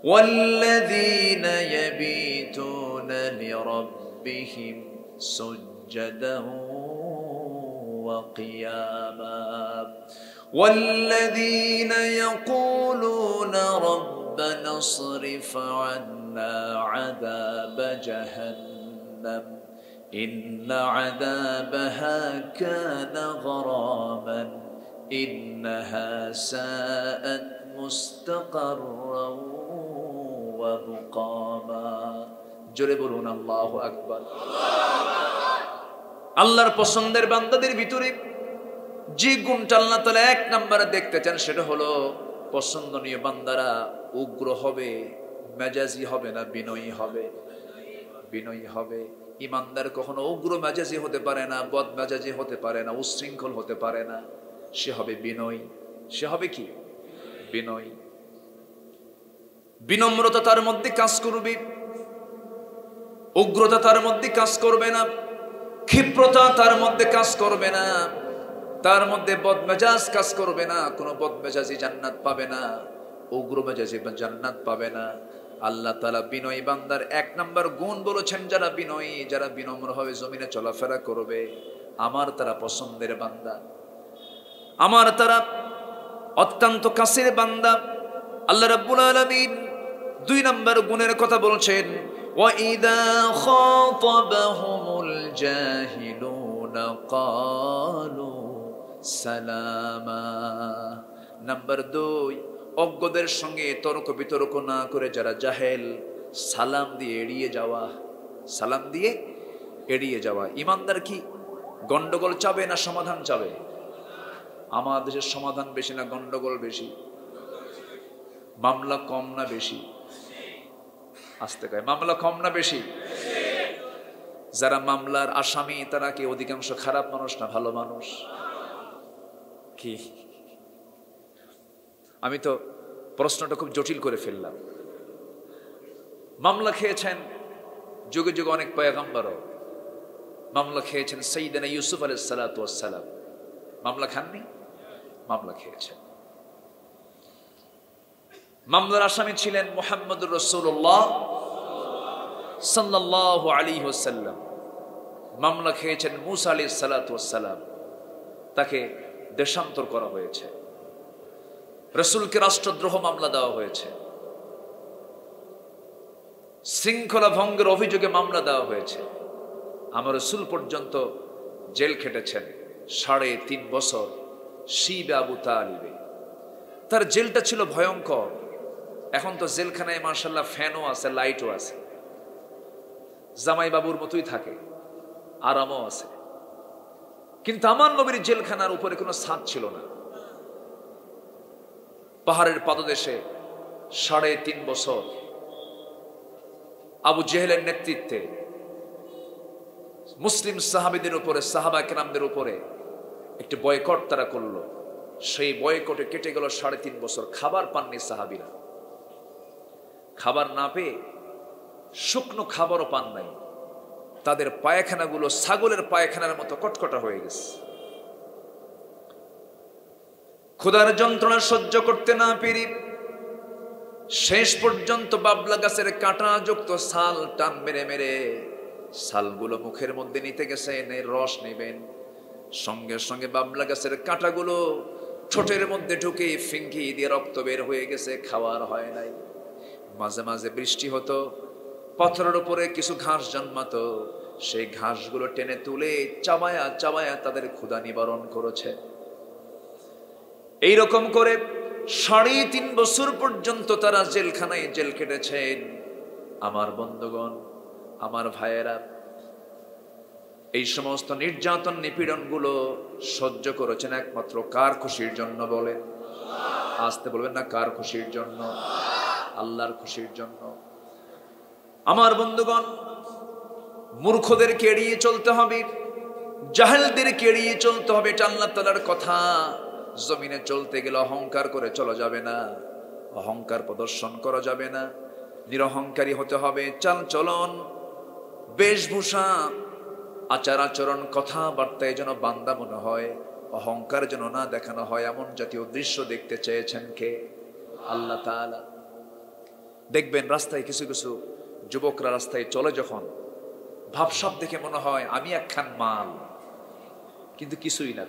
ওয়াল্লাযীনা ইয়াবিতুনা লিরাব্বিহিম সুজদান ওয়া কিয়ামা والذين يقولون ربنا اصرف عنا عذاب جهنم إن عذابها كان غراما إنها ساءت مستقرا ومقاما جربون الله أكبر আল্লাহর পছন্দের বান্দাদের ভিতরে যে গুণটা আল্লাহ তাআলা এক নম্বরে দেখতে চান সেটা হলো পছন্দনীয় বান্দারা উগ্র হবে, মেজাজি হবে না, বিনয়ী হবে। বিনয়ী হবে। ইমানদার কখনো উগ্র মেজাজি হতে পারে না, বদ মেজাজি হতে পারে না, উশৃঙ্খল হতে পারে না। সে হবে বিনয়ী। সে হবে কি? বিনয়ী। বিনম্রতা তার মধ্যে কাজ করবে, উগ্রতা তার মধ্যে কাজ করবে না, ক্ষিপ্রতা তার মধ্যে কাজ করবে না, তার মধ্যে বদমেজাজ কাজ করবে না। কোনো বদমেজাজি জান্নাত পাবে না, উগ্র মেজাজি জান্নাত পাবে না। আল্লাহ তাআলা বিনয়ী বান্দার এক নাম্বার গুণ বলেছেন, যারা বিনয়ী, যারা বিনম্রভাবে জমিনে চলাফেরা করবে, আমার তারা পছন্দের বান্দা, আমার তারা অত্যন্ত কাছের বান্দা। আল্লাহ রাব্বুল আলামিন দুই নাম্বার গুণের কথা বলছেন, ওয়াইদা খাতাবাহুমুল জাহিলুনা ক্বালু সালামা। নাম্বার 2, অজ্ঞদের সঙ্গে তর্ক বিতর্ক না করে যারা জাহেল, সালাম দিয়ে এড়িয়ে যাওয়া। সালাম দিয়ে এড়িয়ে যাওয়া। ইমানদার কি গন্ডগোল চাবে না সমাধান চাবে? আমার দেশের সমাধান বেশি না গন্ডগোল বেশি? মামলা কম না বেশি? আসতে কয়, মামলা কম না বেশি? যারা মামলার আসামি তারা কি অধিকাংশ খারাপ মানুষ না ভালো মানুষ? কি আমি তো প্রশ্নটা খুব জটিল করে ফেললাম। মামলা খেয়েছেন যুগে যুগে অনেক পয়গম্বরও। মামলা খেয়েছেন সাইয়েদনা ইউসুফ আলাইহিস সালাতু ওয়াস সালাম। মামলা খাননি? মামলা খেয়েছেন। মামলার আসামি ছিলেন মুহাম্মদুর রাসূলুল্লাহ সাল্লাল্লাহু আলাইহি ওয়াসাল্লাম। মামলা খেয়েছেন মূসা আলাইহিস সালাতু ওয়াস সালাম। তাকে দেশান্তর করা হয়েছে। রাসূলকে রাষ্ট্রদ্রোহ মামলা দেওয়া হয়েছে। শৃঙ্খলা ভঙ্গের অভিযোগে মামলা দেওয়া হয়েছে। আমার রাসূল পর্যন্ত জেল খেটেছেন 3.5 বছর শিবে আবু তালিবে। তার জেলটা ছিল ভয়ঙ্কর। এখন তো জেলখানায় মাশাআল্লাহ ফ্যানও আছে, লাইটও আছে, জামাই বাবুর মতোই থাকে, আরামও আছে। কিন্তু আমার নবীর জেলখানার উপরে কোনো ছাদ ছিল না। পাহাড়ের পাদদেশে 3.5 বছর আবু জেহেলের নেতৃত্বে মুসলিম সাহাবীদের উপরে, সাহাবা কেরামদের উপরে একটি বয়কট তারা করলো। সেই বয়কটে কেটে গেল 3.5 বছর। খাবার পাননি সাহাবীরা। খাবার না পেয়ে শুকনো খাবারও পান নাই। তাদের পায়খানাগুলো ছাগলের পায়খানার মতো কটকটা হয়ে গেছে। ক্ষুধার যন্ত্রণা সহ্য করতে না পেরে শেষ পর্যন্ত বাবলা গাছের কাঁটা যুক্ত ছাল টান মেরে মেরে ছালগুলো মুখের মধ্যে নিতে গেছেন, রস নেবেন। সঙ্গে সঙ্গে বাবলা গাছের কাঁটাগুলো ঠোঁটের মধ্যে ঢুকে ফিঙ্কি দিয়ে রক্ত বের হয়ে গেছে। খাওয়ার হয় নাই। মাঝে মাঝে বৃষ্টি হতো, পাথরের উপরে কিছু ঘাস জন্মাতো। সেই ঘাসগুলো টেনে তুলে চাবায়া চাবায়া তাদের ক্ষুধা নিবারণ করেছে। এইরকম করে 3.5 বছর পর্যন্ত তারা জেলখানায় জেল কেটেছেন। আমার বন্ধুগণ, আমার ভাইয়েরা, এই সমস্ত নির্যাতন নিপীড়ন গুলো সহ্য করেছেন একমাত্র কার খুশির জন্য? বলেন, আসতে বলবেন না, কার খুশির জন্য? আল্লাহর খুশির জন্য। আমার বন্ধুগণ, মূর্খদেরকে এড়িয়ে চলতে হবে, জাহেলদেরকে এড়িয়ে চলতে হবে। এটা আল্লাহ তাআলার কথা। জমিনে চলতে গেলে অহংকার করে চলা যাবে না, অহংকার প্রদর্শন করা যাবে না। নিরহংকারী হতে হবে। চাল চলন, বেশভূষা, আচার আচরণ, কথাবার্তায় যেন বান্দা মনে হয়, অহংকার যেন না দেখানো হয়, এমন জাতীয় দৃশ্য দেখতে চেয়েছেন কে? আল্লাহ তাআলা। দেখবেন রাস্তায় কিছু কিছু যুবকরা রাস্তায় চলে, যখন ভাবসাব দেখে মনে হয় আমি একখান মাল, কিন্তু কিছুই না।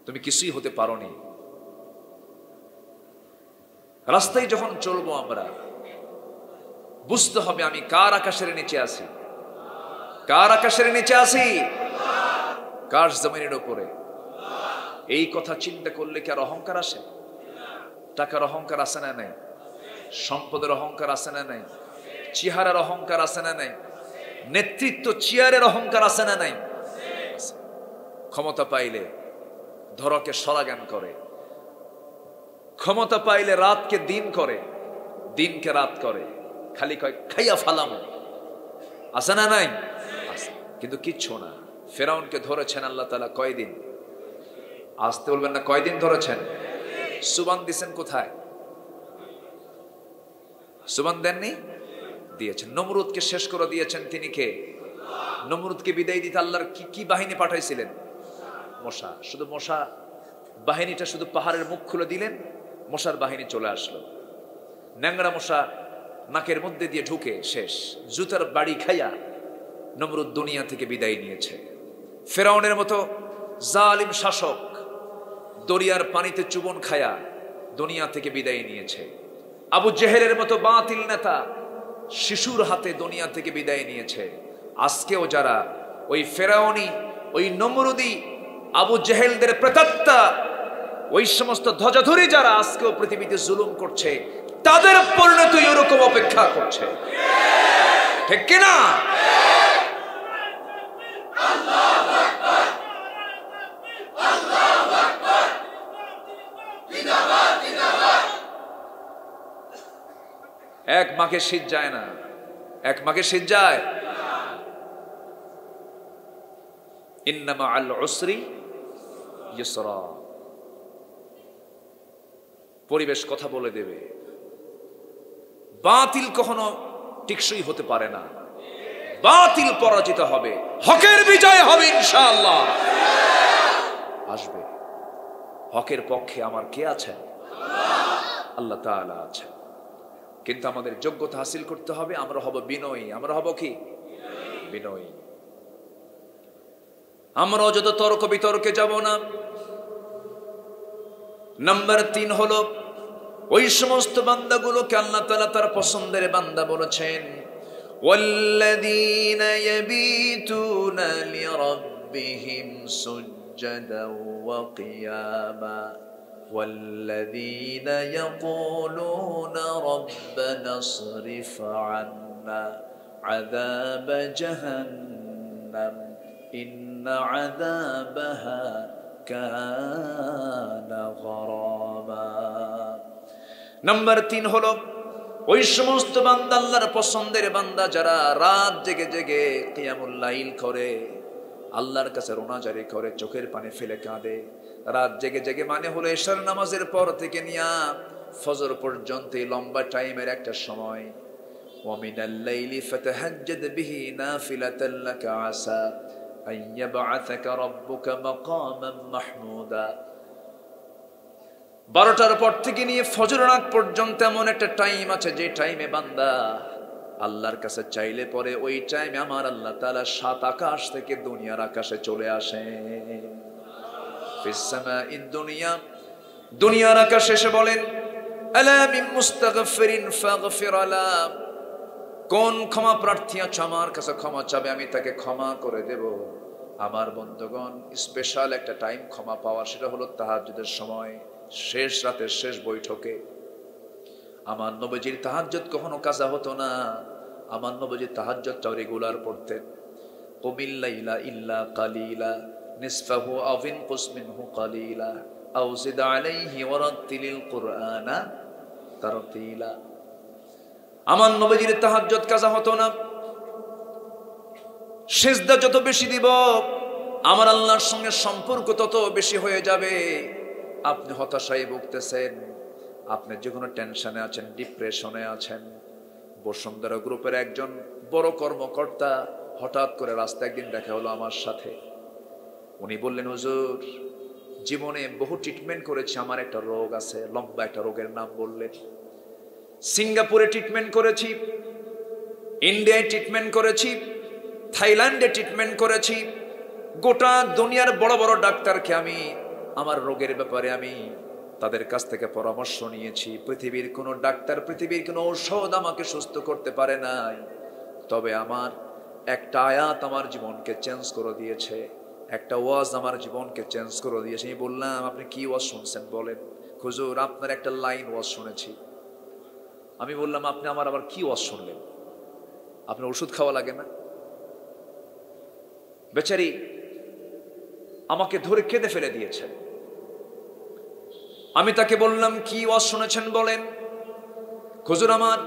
তুমি কিছুই হতে পারোনি। রাস্তায় যখন চলবো আমরা বুঝতে হবে আমি কার আকাশের নিচে আছি। কার আকাশের নিচে আছি? কার জমিনের উপরে? এই কথা চিন্তা করলে কি আর অহংকার আসে? টাকার অহংকার আসে না নাই? সম্পদের অহংকার আসে না নাই? চেহারার অহংকার আসে না নাই? নেতৃত্ব চেয়ারের অহংকার আছে না নাই? ক্ষমতা পাইলে ধরকে সরাগান করে, ক্ষমতা পাইলে রাতকে দিন করে, দিনকে রাত করে, খালি কয় খাইয়া ফালাম, আছে না নাই? কিন্তু কিচ্ছু না। ফেরাউনকে ধরেছেন আল্লাহ তাআলা কয়দিন? আসতে বলবেন না, কয়দিন ধরেছেন? সুবান দিছেন কোথায়? সুবান দেননি, দিয়েছেন। নমরুদকে শেষ করে দিয়েছেন তিনি কে? নমরুদকে বিদায় দিতে আল্লাহর কি বাহিনী পাঠাইছিলেন? মশা। শুধু মশা বাহিনীটা শুধু পাহাড়ের মুখ খুলে দিলেন, মশার বাহিনী চলে আসলো। ন্যাংরা মশা নাকের মধ্যে দিয়ে ঢুকে শেষ। জুতার বাড়ি খাইয়া নমরুদ দুনিয়া থেকে বিদায় নিয়েছে। ফেরাউনের মতো জালিম শাসক দরিয়ার পানিতে চুবন খায়া দুনিয়া থেকে বিদায় নিয়েছে। আবু জেহেলের মতো বাতিল নেতা শিশুর হাতে দুনিয়া থেকে বিদায় নিয়েছে। আজকেও যারা ওই ফেরাউনি, ওই নমরুদি, আবু জেহেলদের প্রেতাত্মা, ওই সমস্ত ধ্বজাধরী যারা আজকেও পৃথিবীতে জুলুম করছে, তাদের পরিণতি এরকম অপেক্ষা করছে, ঠিক কিনা? এক মাকে শীত যায় না, এক মাকে শীত যায়। ইন্না মাআল উসরি ইউসরা। পরিবেশ কথা বলে দেবে। বাতিল কখনো টিকসই হতে পারে না, বাতিল পরাজিত হবে, হকের বিজয় হবে ইনশাআল্লাহ। আসবে। হকের পক্ষে আমার কে আছেন? আল্লাহ তাআলা আছেন। কিন্তু আমাদের যোগ্যতা হাসিল করতে হবে। আমরা হব বিনয়ী। আমরা হব কি? বিনয়ী। আমরাও যত তর্ক বিতর্কে যাব না। নাম্বার 3 হলো ওই সমস্ত বান্দাগুলোকে আল্লাহ তাআলা তার পছন্দের বান্দা বলেছেন, ওয়াল্লাযীনা ইয়াবিতুনা লিরাব্বিহিম সুজদান ওয়া কিয়ামা والذين يقولون ربنا اصرف عنا عذاب جهنم إن عذابها كان غراما। নাম্বার 3 হলো ওই সমস্ত বান্দা, আল্লাহর পছন্দের বান্দা যারা রাত জেগে জেগে কিয়ামুল লাইল করে, আল্লাহর কাছে রোনাজারি করে, চোখের পানি ফেলে কাঁদে। রাত জেগে জেগে মানে হলো এশার নামাজের পর থেকে নিয়া ফজর পর্যন্ত এই লম্বা টাইমের একটা সময়। ওয়ামিনাল লাইলি ফাতাহাজ্জাদ বিহি নাফিলাতান লাকা আসা আন ইয়াবআসাকা রাব্বুকা মাকামান মাহমুদা। 12টার পর থেকে নিয়ে ফজরের আগ পর্যন্ত এমন একটা টাইম আছে যে টাইমে বান্দা আল্লাহর কাছে চাইলে পরে ওই টাইমে আমার আল্লাহ তাআলা 7 আকাশ থেকে দুনিয়ার আকাশে চলে আসেন। ফিস সামাইদ দুনিয়া, দুনিয়ার আকাশে এসে বলেন, আলা মিন মুস্তাগফিরিন ফাগফির লা। কোন ক্ষমা প্রার্থী আছে আমার কাছে ক্ষমা চাবে, আমি তাকে ক্ষমা করে দেব। আমার বন্ধুগণ, স্পেশাল একটা টাইম ক্ষমা পাওয়ার, সেটা হলো তাহাজ্জুদের সময়, শেষ রাতের শেষ বৈঠকে। আমার নবীজির তাহাজ্জুদ কখনো কাজা হতো না। আমার নবীজি তাহাজ্জুদটাও রেগুলার পড়তেন। কুমিল লাইলা ইল্লা কালিলা নিসফাহু আও ইনকুস মিনহু কালিলা আও জিদ আলাইহি ওয়ারাত্তিলিল কুরআনা তারতিলা। আমার নবীজির তাহাজ্জুদ কাজা হতো না। সিজদা যত বেশি দিব, আমার আল্লাহর সঙ্গে সম্পর্ক তত বেশি হয়ে যাবে। আপনি হতাশায় ভুগতেছেন, আপনি যে কোনো টেনশনে আছেন, ডিপ্রেশনে আছেন। বসুন্ধরা গ্রুপের একজন বড় কর্মকর্তা হঠাৎ করে রাস্তায় একদিন দেখা হলো আমার সাথে। উনি বললেন, হুজুর, জীবনে বহু ট্রিটমেন্ট করেছি, আমার একটা রোগ আছে, লম্বা একটা রোগের নাম বললেন। সিঙ্গাপুরে ট্রিটমেন্ট করেছি, ইন্ডিয়ায় ট্রিটমেন্ট করেছি, থাইল্যান্ডে ট্রিটমেন্ট করেছি। গোটা দুনিয়ার বড় বড় ডাক্তারকে আমি আমার রোগের ব্যাপারে আমি তাদের কাছ থেকে পরামর্শ নিয়েছি। পৃথিবীর কোনো ডাক্তার, পৃথিবীর কোনো ঔষধ আমাকে সুস্থ করতে পারে নাই। তবে আমার একটা আয়াত আমার জীবনকে চেঞ্জ করে দিয়েছে, একটা ওয়াজ আমার জীবনকে চেঞ্জ করে দিয়েছে। আমি বললাম, আপনি কি ওয়াজ শুনছেন বলেন? হুজুর, আপনার একটা লাইন ওয়াজ শুনেছি। আমি বললাম, আপনি আমার আবার কি ওয়াজ শুনলেন? আপনার ওষুধ খাওয়া লাগে না? বেচারি আমাকে ধরে কেঁদে ফেলে দিয়েছেন। আমি তাকে বললাম, কি ওয়াজ শুনেছেন বলেন। হুজুর, আমার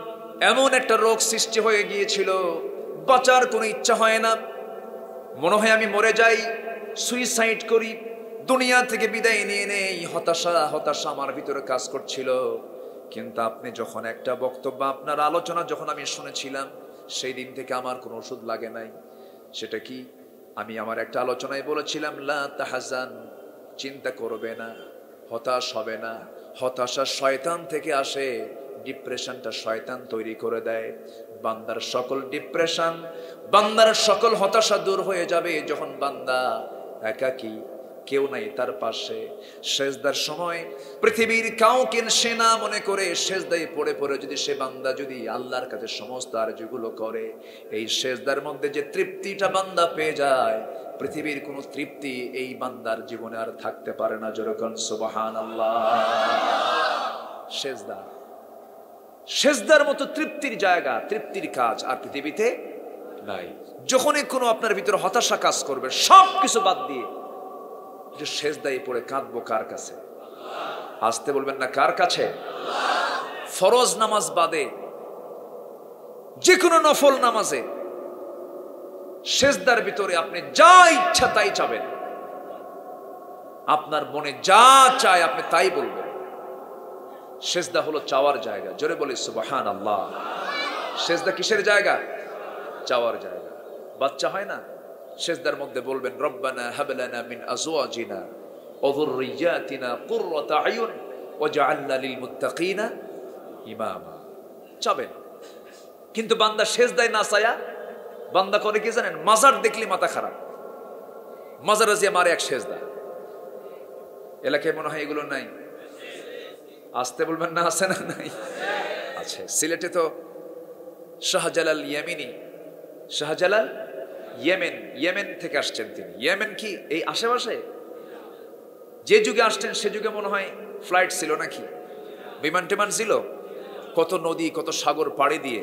এমন একটা রোগ সৃষ্টি হয়ে গিয়েছিল, বাঁচার কোনো ইচ্ছা হয় না, মনে হয় আমি মরে যাই, সুইসাইড করি, দুনিয়া থেকে বিদায় নিয়ে নেই। হতাশা আমার ভিতরে কাজ করছিল। কিন্তু আপনি যখন একটা বক্তব্য, আপনার আলোচনা যখন আমি শুনেছিলাম, সেই দিন থেকে আমার কোনো ওষুধ লাগে নাই। সেটা কি? আমি আমার একটা আলোচনায় বলেছিলাম, লা তাহজান, চিন্তা করবে না, হতাশ হবে না। হতাশা শয়তান থেকে আসে, ডিপ্রেশনটা শয়তান তৈরি করে দেয়। বান্দার সকল ডিপ্রেশন, বান্দার সকল হতাশা দূর হয়ে যাবে যখন বান্দা একাকী, কেউ নাই তার পাশে। সেজদার সময় পৃথিবীর কাউকে সে না মনে করে সেজদায় পড়ে পড়ে যদি সে বান্দা যদি আল্লাহর কাছে সমস্ত আরজুগুলো করে, এই সেজদার মধ্যে যে তৃপ্তিটা বান্দা পেয়ে যায়, পৃথিবীর কোনো তৃপ্তি এই বান্দার জীবনে আর থাকতে পারে না। যেরকম সুবহানাল্লাহ। সেজদা, সেজদার মতো তৃপ্তির জায়গা, তৃপ্তির কাজ আর পৃথিবীতে নাই। যখনই কোনো আপনার ভিতরে হতাশা কাজ করবে, সব কিছু বাদ দিয়ে যে সেজদায় পড়ে কাঁদবো কার কাছে? আসতে বলবেন না, কার কাছে? ফরজ নামাজ বাদে যে কোনো নফল নামাজে সেজদার ভিতরে আপনি যা ইচ্ছা তাই চাবেন, আপনার মনে যা চায় আপনি তাই বলবেন। সেজদা হলো চাওয়ার জায়গা। জোরে বলি সুবহানাল্লাহ। সেজদা কিসের জায়গা? চাওয়ার জায়গা। বাচ্চা হয় না, সেজদার মধ্যে বলবেন, রব্বানা হাব লানা মিন আজওয়াজিনা ওয়া যুররিয়াতিনা কুররাতা আয়ুন ওয়াজআলনা লিল মুত্তাকিনা ইমামা। চাবেন। কিন্তু বান্দা সেজদায় না চায়া বান্দা করে কি জানেন? মাজার দেখলে মাথা খারাপ, মাজারে যে মারে এক সেজদা। এলাকায় মনে হয় এগুলো নাই। আসতে বলবেন না, আছে না? নাই, আছে। সিলেটে তো শাহজালাল ইয়ামিনী, শাহজালাল ইয়েমেন থেকে আসছেন তিনি। ইয়েমেন কি এই আশেপাশে? যে যুগে আসছেন সে যুগে মনে হয় ফ্লাইট ছিল নাকি, বিমান টিমান ছিল? কত নদী কত সাগর পাড়ি দিয়ে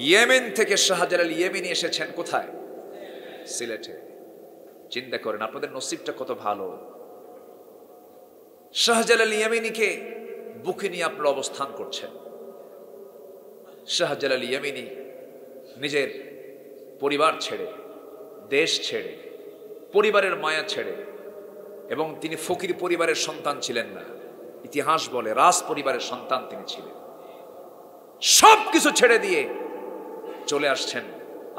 ইয়েমেন থেকে শাহজালাল ইয়ামিনী এসেছেন কোথায়? সিলেটে। চিন্তা করেন আপনাদের নসিবটা কত ভালো। শাহজালাল ইয়ামিনীকে বুকে নিয়ে আপনারা অবস্থান করছেন। শাহজালাল ইয়ামিনী নিজের পরিবার ছেড়ে, দেশ ছেড়ে, পরিবারের মায়া ছেড়ে, এবং তিনি ফকির পরিবারের সন্তান ছিলেন না, ইতিহাস বলে রাজ পরিবারের সন্তান তিনি ছিলেন। সব কিছু ছেড়ে দিয়ে চলে আসছেন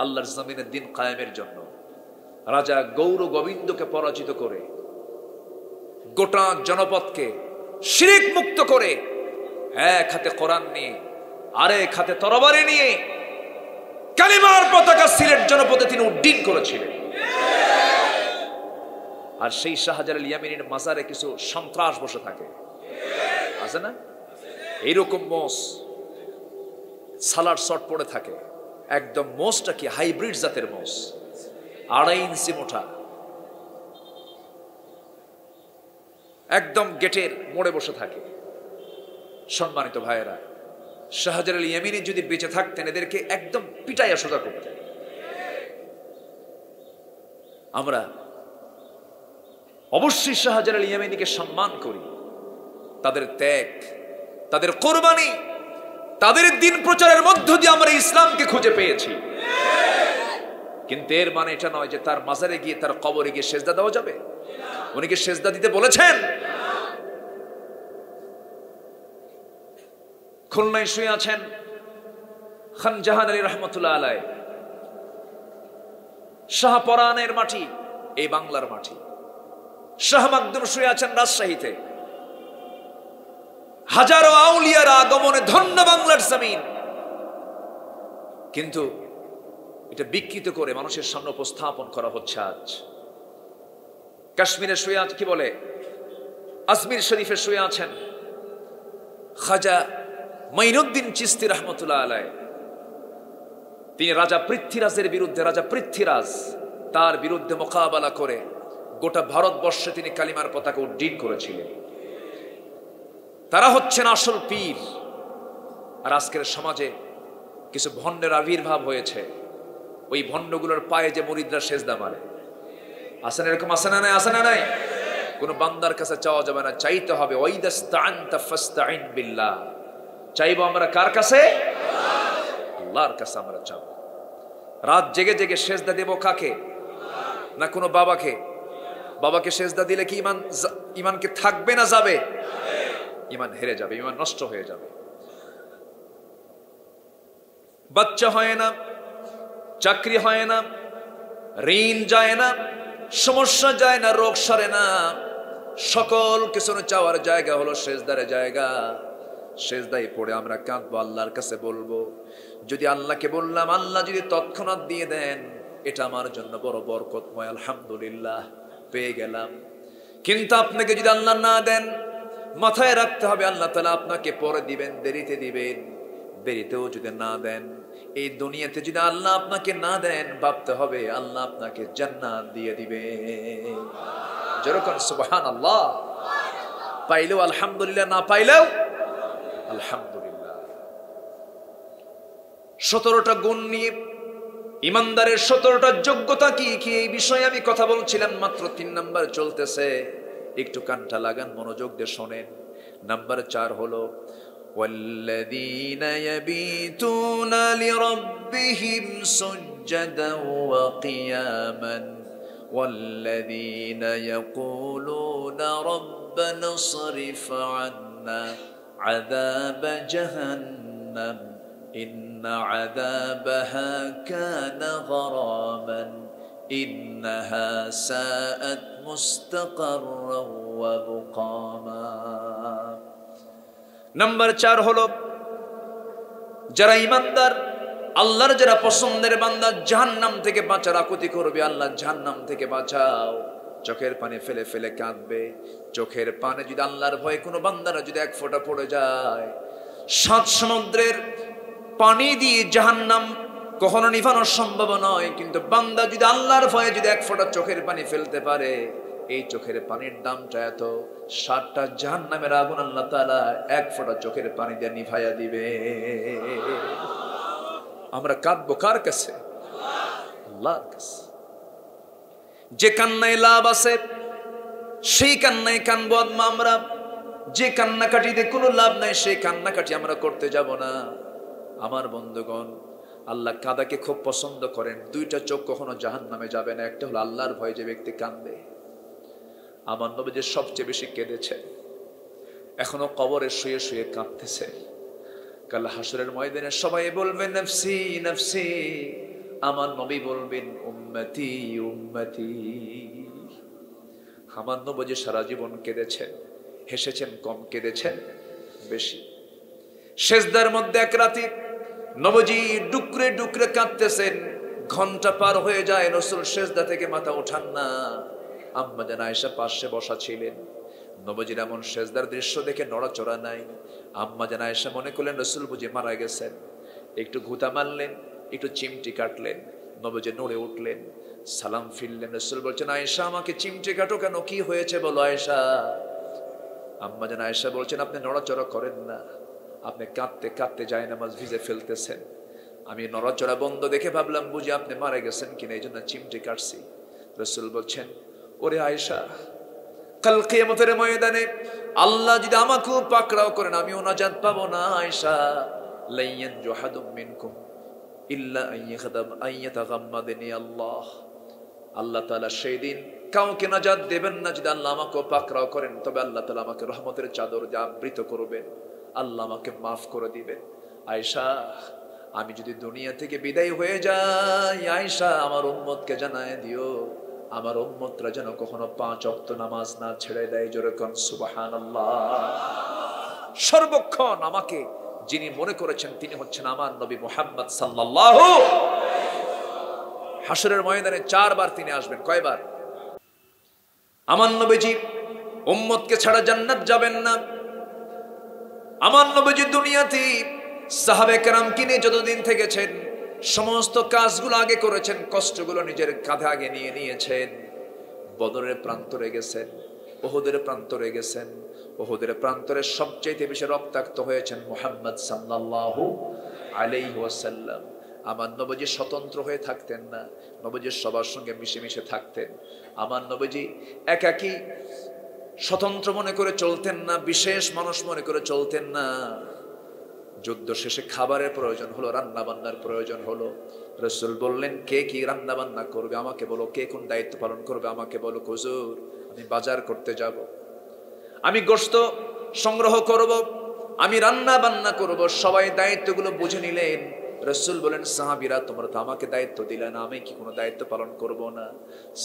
আল্লাহর জমিনের দিন কায়েমের জন্য। রাজা গৌর গোবিন্দকে পরাজিত করে, গোটা জনপদকে শিরক মুক্ত করে, এক হাতে কোরআন নিয়ে আরেক হাতে তরবারি নিয়ে কালিমার পতাকা সিলেট জনপদে তিনি উড্ডীন করেছিলেন। আর সেই শাহজালাল ইয়ামিনীর মাজারে কিছু সন্ত্রাস বসে থাকে, আছে না? এইরকম মোষ সালার শট পড়ে থাকে। একদম মোষটা কি হাইব্রিড জাতের মোষ, 2.5 ইঞ্চি মোটা, একদম গেটের মোড়ে বসে থাকে। সম্মানিত ভাইয়েরা, শাহজালাল ইয়ামিনী যদি বেঁচে থাকতেন এদেরকে একদম পিটাইয়া সোজা করতেন। আমরা অবশ্যই শাহজালাল ইয়ামিনীকে সম্মান করি। তাদের ত্যাগ, তাদের কোরবানি, তাদের দিন প্রচারের মধ্য দিয়ে আমরা ইসলামকে খুঁজে পেয়েছি। কিন্তু এর মানে এটা নয় যে তার মাজারে গিয়ে, তার কবরে গিয়ে সেজদা দেওয়া যাবে। উনি কি সেজদা দিতে বলেছেন? খুলনায় শুয়ে আছেন খান জাহান আলী রহমতুল্লাহ আলাই। শাহপরানের মাটি এই বাংলার মাটি। শাহ মাকদুম শুয়ে আছেন রাজশাহীতে। হাজারো আউলিয়ার আগমনে ধন্য বাংলার জমিন। কিন্তু এটা বিকৃত করে মানুষের সামনে উপস্থাপন করা হচ্ছে। আজ কাশ্মীরে শুয়ে আছে, কি বলে, আজমির শরীফে শুয়ে আছেন খাজা মাইনুদ্দিন চিশতি রহমতুল্লাহ আলাই। তিনি রাজা পৃথ্বীরাজের বিরুদ্ধে, রাজা পৃথ্বীরাজ তার বিরুদ্ধে মোকাবেলা করে গোটা ভারতবর্ষে তিনি কালিমার পতাকা উড্ডীন করেছিলেন। তারা হচ্ছেন আসল পীর। আর আজকের সমাজে কিছু ভণ্ডের আবির্ভাব হয়েছে। ওই ভণ্ডগুলোর পায়ে যে মুরিদরা সেজদা মারে, আসেন এরকম, আসে না নাই? আসে না নাই? কোন বান্দার কাছে চাওয়া যাবে না, চাইতে হবে ওয়াইদাস্তাআনতা ফাস্তাইন বিল্লাহ। চাইবো আমরা কার কাছে? আল্লাহর কাছে আমরা চাবো। রাত জেগে জেগে সেজদা দেব কাকে? না কোনো বাবাকে? বাবাকে সেজদা দিলে কি ইমান কি থাকবে না যাবে? ইমান হেরে যাবে, ইমান নষ্ট হয়ে যাবে। বাচ্চা হয় না, চাকরি হয় না, ঋণ যায় না, সমস্যা যায় না, রোগ সারে না, সকল কিছু চাওয়ার জায়গা হলো সেজদারের জায়গা। সেজদায় পড়ে আমরা কাঁদবো, আল্লাহর কাছে বলবো। যদি আল্লাহকে বললাম, আল্লাহ যদি তৎক্ষণাৎ দিয়ে দেন, এটা আমার জন্য বড় বরকতময়, আলহামদুলিল্লাহ পেয়ে গেলাম। কিন্তু আপনাকে যদি আল্লাহ না দেন, মাথায় রাখতে হবে আল্লাহ তাআলা আপনাকে পরে দিবেন, দেরিতে দিবেন। দেরিতেও যদি না দেন, এই দুনিয়াতে যদি আল্লাহ আপনাকে না দেন, ভাবতে হবে আল্লাহ আপনাকে জান্নাত দিয়ে দিবে। যেরকম সুবহানাল্লাহ। পাইলেও আলহামদুলিল্লাহ, না পাইলেও আলহামদুলিল্লাহ। 17টা গুণ নিয়ে ইমানদারের 17টা যোগ্যতা কি কি, এই বিষয়ে আমি কথা বলছিলাম। মাত্র 3 নাম্বার চলতেছে, একটু কানটা লাগান, মনোযোগ দিয়ে শোনেন। নাম্বার 4 হলো ওয়াল্লাযীনা ইয়াবিতুনা লিরাব্বিহিম সুজদান ওয়া কিয়ামান ওয়াল্লাযীনা ইয়াকুলুনা রাব্বানা ইসরিফ আন্না আযাবা জাহান্নাম ইন্না আযাবাহা কানা গরামান ইন্নাহা সাআত মুস্তাকাররান ওয়া মুকামা। নাম্বার 4 হলো যারা ইমানদার, আল্লাহর যারা পছন্দের বান্দা, জাহান্নাম থেকে বাঁচার আকুতি করবে, আল্লাহ জাহান্নাম থেকে বাঁচাও, চোখের পানি ফেলে ফেলে কাঁদবে। চোখের পানি যদি আল্লাহর ভয়ে কোনো বান্দারা যদি এক ফোঁটা পড়ে যায়, 7 সমুদ্রের পানি দিয়ে জাহান্নাম কখনো নিভানো সম্ভব নয়। কিন্তু বান্দা যদি আল্লাহর ভয়ে যদি এক ফোঁটা চোখের পানি ফেলতে পারে, এই চোখের পানির দামটা এত, 7টা জাহান্নামের আগুন আল্লাহ তাআলা এক ফোঁটা চোখের পানি দিয়ে নিভাইয়া দিবে। আমরা কাঁদবো কার কাছে? আল্লাহর কাছে। যে কান্নায় লাভ আছে সেই কান্নায় কানবো আমরা। যে কান্নাকাটিতে কোনো লাভ নাই সেই কান্নাকাটি আমরা করতে যাব না। আমার বন্ধুগণ, আল্লাহ কাঁদাকে খুব পছন্দ করেন। 2টা চোখ কখনো জাহান্নামে যাবে না। একটা হলো আল্লাহর ভয়ে যে ব্যক্তি কান্দে। আমার নবী যে সবচেয়ে বেশি কেঁদেছে, এখনো কবরে শুয়ে শুয়ে কাঁদতেছে। কাল হাসরের ময়দানে সবাই বলবেন নফসি নফসি, আমার নবী বলবেন উম্মতি উম্মতি। আমার নবী যে সারা জীবন কেঁদেছেন, হেসেছেন কম, কেঁদেছেন বেশি। সেজদার মধ্যে এক রাতে নবীজি ডুকরে ডুকরে কাঁদতেছেন। ঘন্টা পার হয়ে যায়, রাসূল সেজদা থেকে মাথা ওঠান না। আম্মা জান আয়েশা পাশে বসা ছিলেন। নবীজির এমন সেজদার দৃশ্য দেখে নড়াচড়া নাই। আম্মা জান আয়েশা মনে করলেন রাসূল বুঝি মারা গেছেন। একটু ঘুতা মারলেন, একটু চিমটি কাটলেন, নবীজি নড়ে উঠলেন, সালাম ফিরলেন। রাসূল বলছেন আয়েশা আমাকে চিমটি কাটো কেন, কি হয়েছে বলো আয়েশা। আম্মা জান আয়েশা বলছেন আপনি নড়াচড়া করেন না, আপনি কাঁদতে কাঁদতে যায় নামাজ ভিজে ফেলতেছেন। আমি নড়াচড়া বন্ধ দেখে ভাবলাম বুঝি আপনি মারা গেছেন কিনা, এই জন্য চিমটি কাটছি। রাসূল বলছেন ওরে আয়েশা, কাল কিয়ামতের ময়দানে আল্লাহ যদি আমাকেও পাকড়াও করেন, আমিও নাজাত পাবো না আয়েশা। লাইয়ান জুহাদুম মিনকুম ইল্লা আইয়াতাগাম্মাদানি আল্লাহ। আল্লাহ তাআলা সেই দিন কাউকে নাজাত দেবেন না যদি আল্লাহ আমাকেও পাকড়াও করেন। তবে আল্লাহ তাআলা আমাকে রহমতের চাদর দিয়ে আবৃত করবেন, আল্লাহ আমাকে মাফ করে দিবেন। আয়েশা আমি যদি দুনিয়া থেকে বিদায় হয়ে যাই, আয়েশা আমার উম্মতকে জানায় দিও, আমার উম্মতরা যেন কখনো 5 ওয়াক্ত নামাজ না ছেড়ে দেয়। জোরে কোন সুবহানাল্লাহ। সর্বক্ষণ আমাকে যিনি মনে করেছেন তিনি হচ্ছেন আমার নবী মুহাম্মদ সাল্লাল্লাহু। হাসরের ময়দানে 4 বার তিনি আসবেন। কয়বার? আমার নবীজি উম্মতকে ছাড়া জান্নাত যাবেন না। আমার নবীজি দুনিয়াতে সাহাবে কেরাম কিনে যতদিন থেকেছেন, সমস্ত কাজগুলো আগে করেছেন, কষ্টগুলো নিজের কাঁধে আগে নিয়ে নিয়েছেন। বদরের প্রান্তরে গেছেন, উহুদের প্রান্তরে গেছেন। উহুদের প্রান্তরে সবচেয়ে বেশি রক্তাক্ত হয়েছেন মুহাম্মদ সাল্লাল্লাহু আলাইহি ওয়াসাল্লাম। আমার নবীজি স্বতন্ত্র হয়ে থাকতেন না, নবীজি সবার সঙ্গে মিশে মিশে থাকতেন। আমার নবীজি একাকী স্বতন্ত্র মনে করে চলতেন না, বিশেষ মানুষ মনে করে চলতেন না। যুদ্ধ শেষে খাবারের প্রয়োজন হলো, রান্না বান্নার প্রয়োজন হলো, রাসূল বললেন কে কি রান্না বান্না করবে আমাকে বলো, কে কোন দায়িত্ব পালন করবে আমাকে বলো। হুজুর আমি বাজার করতে যাব, আমি গোশত সংগ্রহ করব, আমি রান্না বান্না করব। সবাই দায়িত্বগুলো বুঝে নিলেন। রাসূল বলেন সাহাবীরা তোমরা তো আমাকে দায়িত্ব দিলে না, আমি কি কোনো দায়িত্ব পালন করব না?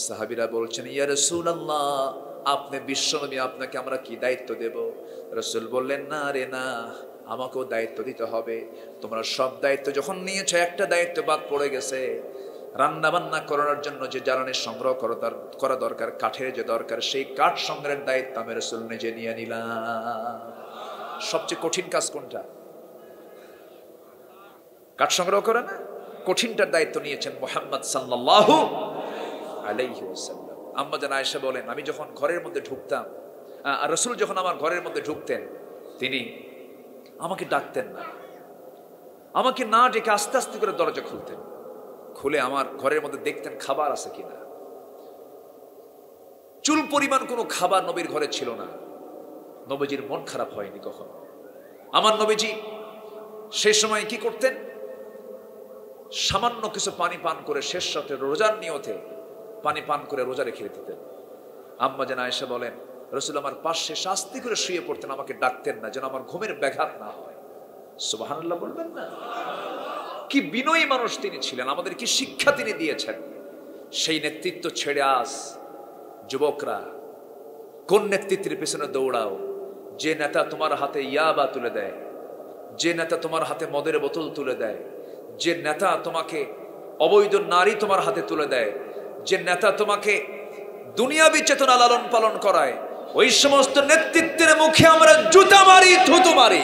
সাহাবীরা বলছেন ইয়া রাসূলুল্লাহ আপনি বিশ্বনবী, আপনাকে আমরা কি দায়িত্ব দেব? রাসূল বললেন না রে না, আমাকেও দায়িত্ব দিতে হবে। তোমরা সব দায়িত্ব যখন নিয়েছো, একটা দায়িত্ব বাদ পড়ে গেছে। রান্না বান্না করার জন্য যে জ্বালানি সংগ্রহ করা দরকার, কাঠের যে দরকার, সেই কাঠ সংগ্রহের দায়িত্ব আমি রাসূল নিজে নিয়ে নিলাম। সবচেয়ে কঠিন কাজ কোনটা? কাঠ সংগ্রহ করে না, কঠিনটার দায়িত্ব নিয়েছেন মুহাম্মদ সাল্লাল্লাহু আলাইহি ওয়াসাল্লাম। আম্মা জান আয়েশা বলেন আমি যখন ঘরের মধ্যে ঢুকতাম, আর রাসূল যখন আমার ঘরের মধ্যে ঢুকতেন, তিনি আমাকে ডাকতেন না, আমাকে না ডেকে আস্তে আস্তে করে দরজা খুলতেন, খুলে আমার ঘরের মধ্যে দেখতেন খাবার আছে কিনা। চুল পরিমাণ কোনো খাবার নবীর ঘরে ছিল না। নবীজির মন খারাপ হয়নি কখনো। আমার নবীজি সেই সময় কি করতেন? সামান্য কিছু পানি পান করে শেষ রাতে রোজার নিয়তে পানি পান করে রোজা রেখে দিতেন। আম্মা জান আয়েশা বলেন রাসূল আমার পাশে শাস্তি করে শুয়ে পড়তেন, আমাকে ডাকতেন না যেন আমার ঘুমের ব্যাঘাত না হয়। সুবহানাল্লাহ বলবেন না? কি বিনয়ী মানুষ তিনি ছিলেন, আমাদের কি শিক্ষা তিনি দিয়েছেন। সেই নেতৃত্ব ছেড়ে আজ যুবকরা কোন নেতৃত্বের পেছনে দৌড়াও? যে নেতা তোমার হাতে ইয়াবা তুলে দেয়, যে নেতা তোমার হাতে মদের বোতল তুলে দেয়, যে নেতা তোমাকে অবৈধ নারী তোমার হাতে তুলে দেয়, যে নেতা তোমাকে দুনিয়াবী চেতনা লালন পালন করায়, ওই সমস্ত নেতৃত্বের মুখে আমরা জুতা মারি, থুতু মারি।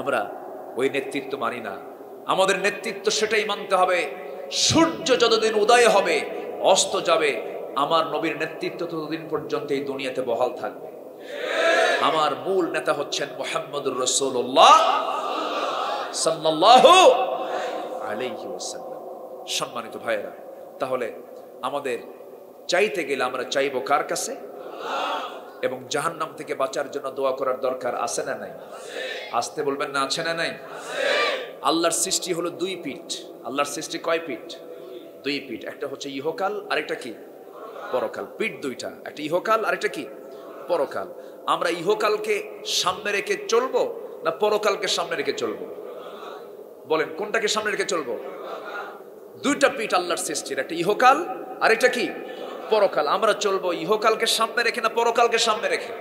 আমরা ওই নেতৃত্ব মানি না। আমাদের নেতৃত্ব সেটাই মানতে হবে, সূর্য যতদিন উদয় হবে অস্ত যাবে, আমার নবীর নেতৃত্ব ততদিন পর্যন্ত এই দুনিয়াতে বহাল থাকবে। আমার মূল নেতা হচ্ছেন মুহাম্মদুর রাসূলুল্লাহ সাল্লাল্লাহু আলাইহি ওয়াসাল্লাম। সম্মানিত ভাইয়েরা, তাহলে আমাদের চাইতে গেলে আমরা চাইবো কার কাছে? এবং জাহান্নাম থেকে বাঁচার জন্য দোয়া করার দরকার আছে না নাই? আসতে বলবেন না, আছে না নাই? আল্লাহর সৃষ্টি হলো দুই পিঠ। আল্লাহর সৃষ্টি কয় পিঠ? দুই পিঠ। একটা হচ্ছে ইহকাল, আরেকটা কি? পরকাল। পিঠ দুইটা, একটা ইহকাল আরেকটা কি? পরকাল। আমরা ইহকালকে সামনে রেখে চলবো না পরকালকে সামনে রেখে চলবো? বলেন কোনটাকে সামনে রেখে চলবো? দুইটা পিঠ আল্লাহর সৃষ্টির, একটা ইহকাল আরেকটা কি? পরকাল। আমরা চলবো ইহকালকে সামনে রেখে না পরকালকে সামনে রেখে?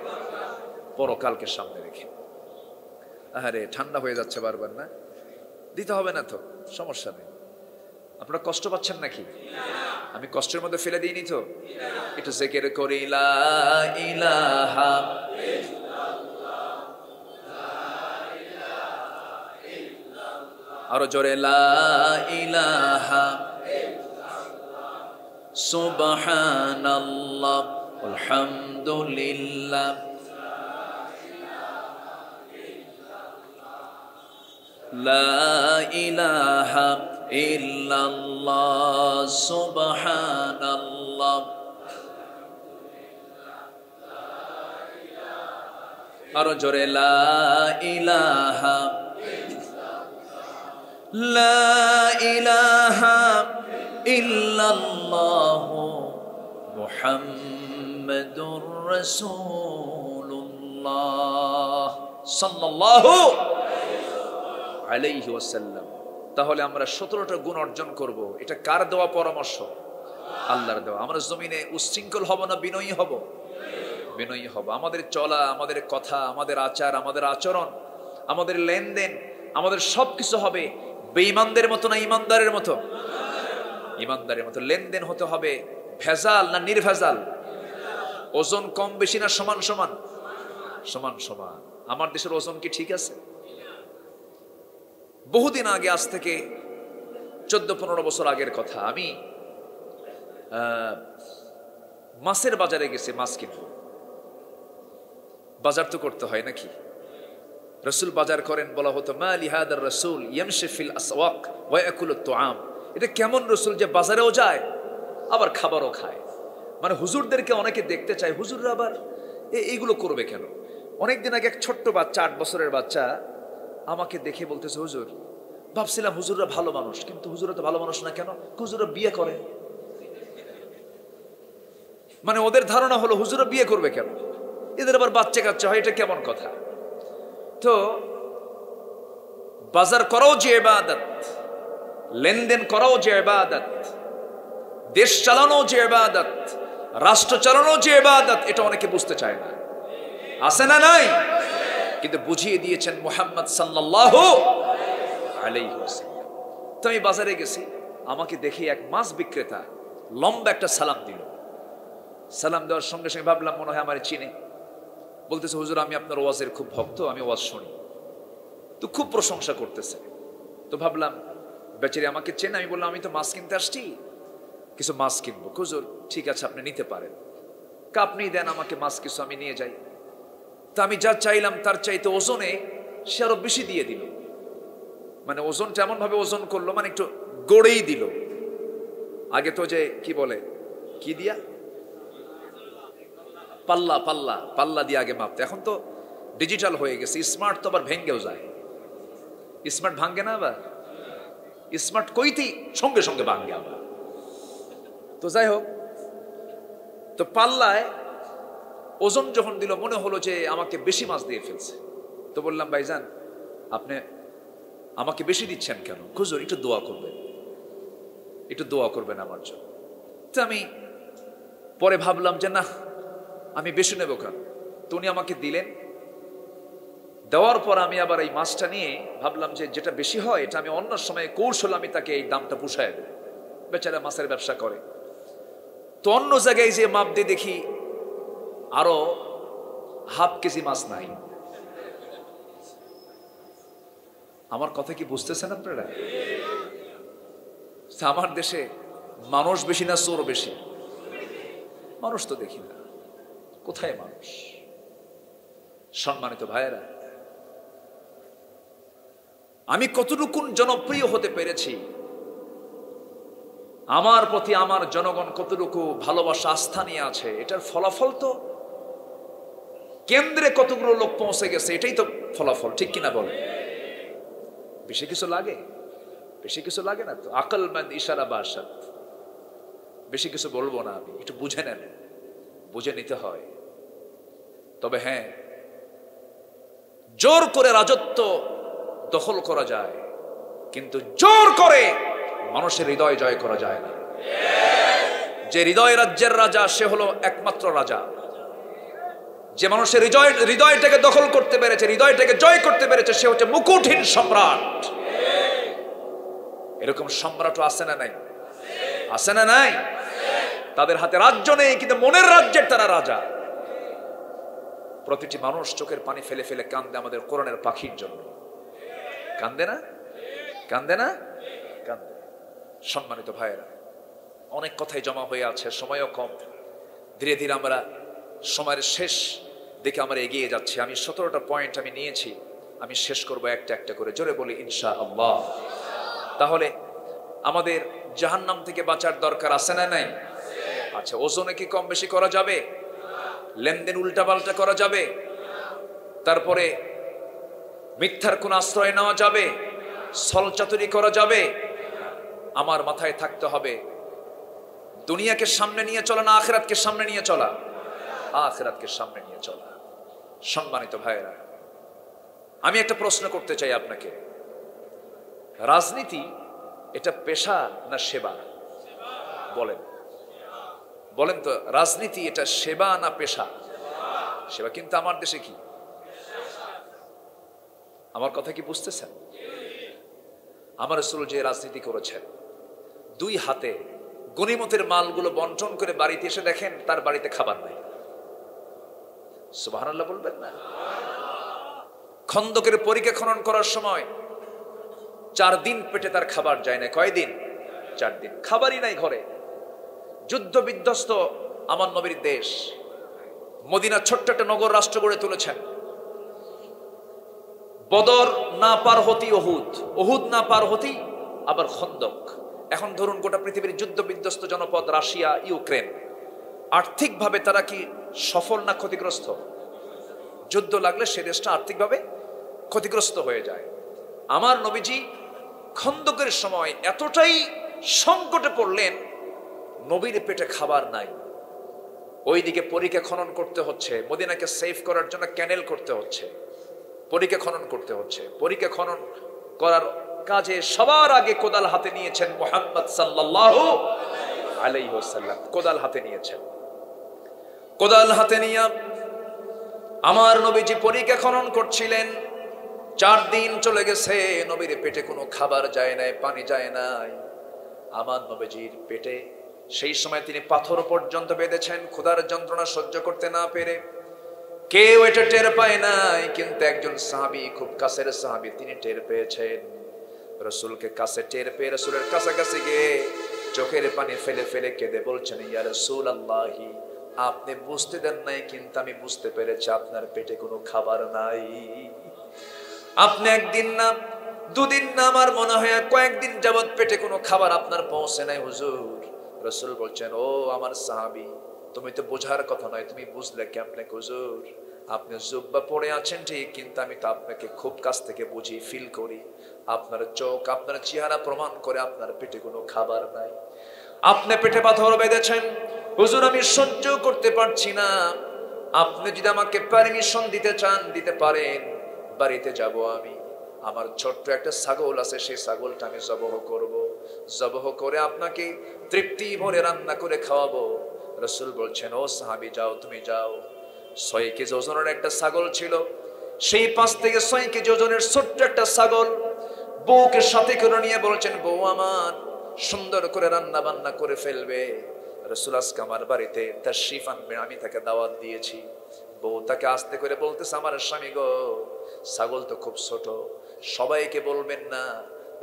পরকালকে সামনে রেখে। আরে ঠান্ডা হয়ে যাচ্ছে বারবার না? দিতে হবে না তো, সমস্যা নেই। আপনারা কষ্ট পাচ্ছেন নাকি? আমি কষ্টের মধ্যে ফেলে দিইনি তো? একটু জিকির করি লা ইলাহা আরো জোরে লা ইলাহা সুবহানাল্লাহ আলহামদুলিল্লাহ লা ইলাহা ইল্লাল্লাহ সুবহানাল্লাহ। আরো জোরে লা ইলাহা লা ইলাহা ইল্লাল্লাহ মুহাম্মাদুর রাসূলুল্লাহ সাল্লাল্লাহু আলাইহি ওয়াসাল্লাম। তাহলে আমরা 17টা গুণ অর্জন করব। এটা কার দেওয়া পরামর্শ? আল্লাহর দেওয়া। আমরা জমিনে উচ্ছৃঙ্খল হব না বিনয়ী হব? বিনয়ী হব। আমাদের চলা, আমাদের কথা, আমাদের আচার, আমাদের আচরণ, আমাদের লেনদেন, আমাদের সবকিছু হবে বেঈমানদের মতো না ইমানদারের মতো? ইমানদারের মতো। লেনদেন হতে হবে ভেজাল না নির্ভেজাল? ওজন কম বেশি না সমান সমান? সমান সমান। আমার দেশের ওজন কি ঠিক আছে? বহুদিন আগে, আজ থেকে 14-15 বছর আগের কথা, আমি মাছের বাজারে গেছি, মাছ কিনবো। বাজার তো করতে হয় নাকি? রসুল বাজার করেন, বলা হতো মা লিহাদার রসুল ইয়ামশি ফিল আসওয়াক ওয়া ইয়াকুলুত তুআম, এটা কেমন রসুল যে বাজারেও যায় আবার খাবারও খায়। মানে হুজুরদেরকে অনেকে দেখতে চায়, হুজুররা আবার এইগুলো করবে কেন? অনেকদিন আগে এক ছোট্ট বাচ্চা, 8 বছরের বাচ্চা আমাকে দেখে বলতেছে, হুজুর ভাবছিলাম হুজুররা ভালো মানুষ, কিন্তু হুজুররা তো ভালো মানুষ না কেন? হুজুররা বিয়ে করে। মানে ওদের ধারণা হলো হুজুররা বিয়ে করবে কেন, এদের আবার বাচ্চা কাচ্চা হয়, এটা কেমন কথা? তো বাজার করাও যে ইবাদত, লেনদেন করাও যে ইবাদত, দেশ চালানো যে ইবাদত, রাষ্ট্র চালানো যে ইবাদত, এটা অনেকে বুঝতে চায় না। আছে না নাই? কিন্তু বুঝিয়ে দিয়েছেন মুহাম্মদ সাল্লাল্লাহু আলাইহি ওয়াসাল্লাম। তো আমি বাজারে গেছি, আমাকে দেখে এক মাছ বিক্রেতা লম্বা একটা সালাম দিল। সালাম দেওয়ার সঙ্গে সঙ্গে ভাবলাম মনে হয় আমার চিনে। বলতেছে, হুজুর আমি আপনার ওয়াজের খুব ভক্ত, আমি ওয়াজ শুনি। তো খুব প্রশংসা করতেছে। তো ভাবলাম বেচারি আমাকে চেনে। আমি বললাম, আমি তো মাছ কিনতে আসছি, কিছু মাছ কিনবো। হুজুর ঠিক আছে, আপনি নিতে পারেন, আপনি দেন আমাকে মাছ কিছু, আমি নিয়ে যাই। তা আমি যা চাইলাম তার চাইতে ওজনে সে আরো বেশি দিয়ে দিল। মানে ওজনটা এমন ভাবে ওজন করলো, মানে একটু গড়েই দিল। আগে তো যে কি বলে, কি দিয়া, পাল্লা পাল্লা পাল্লা দিয়ে আগে মাপতে, এখন তো ডিজিটাল হয়ে গেছে। স্মার্ট তো আবার ভেঙ্গেও যায়। স্মার্ট ভাঙ্গে না, আবার স্মার্ট কইতেই সঙ্গে সঙ্গে ভাঙ্গে আবার। তো যাই হোক, তো পাল্লায় ওজন যখন দিল মনে হলো যে আমাকে বেশি মাছ দিয়ে ফেলছে। তো বললাম, ভাইজান আপনি আমাকে বেশি দিচ্ছেন কেন? হুজুর একটু দোয়া করবেন, একটু দোয়া করবেন আমার জন্য। তো আমি পরে ভাবলাম যে না, আমি বেশি নেব কেন? তো উনি আমাকে দিলেন। দেওয়ার পর আমি আবার এই মাছটা নিয়ে ভাবলাম যে যেটা বেশি হয় এটা আমি অন্য সময় কৌশল আমি তাকে এই দামটা পুষায় দেব। বেচারা মাছের ব্যবসা করে। তো অন্য জায়গায় যে মাপ দিয়ে দেখি আরো হাফ কেজি মাছ নাই। আমার কথা কি বুঝতেছেন আপনারা? আমার দেশে মানুষ বেশি না চোর বেশি? মানুষ তো দেখি না, কোথায় মানুষ? সম্মানিত ভাইয়েরা, আমি কতটুকু জনপ্রিয় হতে পেরেছি, আমার প্রতি আমার জনগণ কতটুকু ভালোবাসা আস্থা নিয়ে আছে, এটার ফলাফল তো কেন্দ্রে কতগুলো লোক পৌঁছে গেছে, এটাই তো ফলাফল। ঠিক কিনা বলে? বেশি কিছু লাগে? বেশি কিছু লাগে না তো। আকলমন্দ ইশারা বাসাত, বেশি কিছু বলবো না আমি, একটু বুঝে নেন, বুঝে নিতে হয়। তবে হ্যাঁ, জোর করে রাজত্ব দখল করা যায়, কিন্তু জোর করে মানুষের হৃদয় জয় করা যায় না। যে হৃদয় রাজ্যের রাজা সে হলো একমাত্র রাজা। যে মানুষের হৃদয়টাকে দখল করতে পেরেছে, হৃদয়টাকে জয় করতে পেরেছে, সে হচ্ছে মুকুটহীন সম্রাট। এরকম সম্রাটও আছে না নাই? আছে না নাই? তাদের হাতে রাজ্য নেই, কিন্তু মনের রাজ্যের তারা রাজা। প্রতিটি মানুষ চোখের পানি ফেলে ফেলে কান্দে আমাদের কোরআনের পাখির জন্য। কান্দে না? কান্দে না? কান্দে। সম্মানিত ভাইয়েরা, অনেক কথাই জমা হয়ে আছে, সময়ও কম। ধীরে ধীরে আমরা সময়ের শেষ দিকে আমরা এগিয়ে যাচ্ছি। আমি 17টা পয়েন্ট আমি নিয়েছি, আমি শেষ করব একটা একটা করে। জোরে বলি ইনশাআল্লাহ। তাহলে আমাদের জাহান্নাম থেকে বাঁচার দরকার আছে না নাই? আচ্ছা, ওজনে কি কম বেশি করা যাবে? লেনদেন উল্টাপাল্টা করা যাবে? তারপরে মিথ্যার কোন আশ্রয় নেওয়া যাবে? ছলচাতুরি করা যাবে? আমার মাথায় থাকতে হবে দুনিয়াকে সামনে নিয়ে চলা না আখিরাতকে সামনে নিয়ে চলা? আখিরাতকে সামনে নিয়ে চলা। সম্মানিত ভাইয়েরা, আমি একটা প্রশ্ন করতে চাই আপনাকে। রাজনীতি এটা পেশা না সেবা? বলেন, বলেন তো, রাজনীতি এটা সেবা না পেশা? সেবা। কিন্তু আমার দেশে কি? আমার কথা কি বুঝতেছেন? আমার রাসূল যে রাজনীতি করেছেন, 2 হাতে গনিমতের মালগুলো বন্টন করে বাড়িতে এসে দেখেন তার বাড়িতে খাবার নাই। সুবহানাল্লাহ বলবেন না? খন্দকের পরিখা খনন করার সময় 4 দিন পেটে তার খাবার যায় না। কয় দিন? 4 দিন খাবারই নাই ঘরে। যুদ্ধ বিধ্বস্ত আমার নবীর দেশ মদিনা, ছোট্ট একটা নগর রাষ্ট্র গড়ে তুলেছেন। বদর না পার হতি উহুদ, উহুদ না পার হতি আবার খন্দক। এখন ধরুন গোটা পৃথিবীর যুদ্ধ বিধ্বস্ত জনপদ রাশিয়া, ইউক্রেন, আর্থিকভাবে তারা কি সফল না ক্ষতিগ্রস্ত? যুদ্ধ লাগলে সে দেশটা আর্থিকভাবে ক্ষতিগ্রস্ত হয়ে যায়। আমার নবীজি খন্দকের সময় এতটাই সংকটে পড়লেন, নবীর পেটে খাবার নাই, ওইদিকে পরীক্ষা খনন করতে হচ্ছে, মদিনাকে সেভ করার জন্য ক্যানেল করতে হচ্ছে, পরীক্ষা খনন করতে হচ্ছে। পরীক্ষা খনন করার কাজে সবার আগে কোদাল হাতে নিয়েছেন মুহাম্মদ সাল্লাল্লাহু আলাইহি ওয়াসাল্লাম। কোদাল হাতে নিয়েছেন। কোদাল হাতে নিয়ে আমার নবীজি পরীক্ষা খনন করছিলেন। 4 দিন চলে গেছে, নবীর পেটে কোনো খাবার যায় নাই, পানি যায় নাই। আমার নবীজির পেটে সেই সময় তিনি পাথর পর্যন্ত বেঁধেছেন, ক্ষুধার যন্ত্রণা সহ্য করতে না পেরে। কেউ এটা টের পায় নাই, কিন্তু একজন সাহাবী, খুব কাছের সাহাবী, তিনি টের পেয়েছেন। রাসূলকে কাছে টের পেয়ে রাসূলের কাছাকাছি গিয়ে চোখের পানি ফেলে ফেলে কেঁদে বলছেন, ইয়া রাসূলুল্লাহি, আপনি বুঝতে দেন নাই, কিন্তু আমি বুঝতে পেরেছি আপনার পেটে কোনো খাবার নাই। আপনি একদিন না, 2 দিন না, আমার মনে হয় কয়েকদিন যাবত পেটে কোনো খাবার আপনার পৌঁছে নাই হুজুর। রাসূল বলছেন, ও আমার সাহাবী, তুমি তো বোঝার কথা নয়, তুমি বুঝলে কেমনে হুজুর? আপনি জুব্বা পরে আছেন ঠিক, কিন্তু আমি তো আপনাকে খুব কাছ থেকে বুঝি, ফিল করি। আপনার চোখ, আপনার চেহারা প্রমাণ করে আপনার পেটে কোনো খাবার নাই। আপনি পেটে পাথর বেঁধেছেন। হুজুর, আমি সহ্য করতে পারছি না, আপনি যদি আমাকে পারমিশন দিতে চান দিতে পারেন, বাড়িতে যাব আমি। আমার ছোট্ট একটা ছাগল আছে, সেই ছাগলটা আমি জবহ করব, জবহ করে আপনাকে তৃপ্তি ভরে রান্না করে খাওয়াবো। রাসূল বলছেন, ও সাহাবী, যাও, তুমি যাও। 6 কেজি ওজনের একটা ছাগল ছিল, সেই 5 থেকে 6 কেজি ওজনের ছোট্ট একটা ছাগল বউকে সাথে করে নিয়ে বলছেন, বউ আমার সুন্দর করে রান্না বান্না করে ফেলবে। রাসূল আজকে আমার বাড়িতে তাশরীফ আনবে, আমি তাকে দাওয়াত দিয়েছি। বউ তাকে আস্তে করে বলতেছে, আমার স্বামী গো, ছাগল তো খুব ছোট, সবাইকে বলবেন না,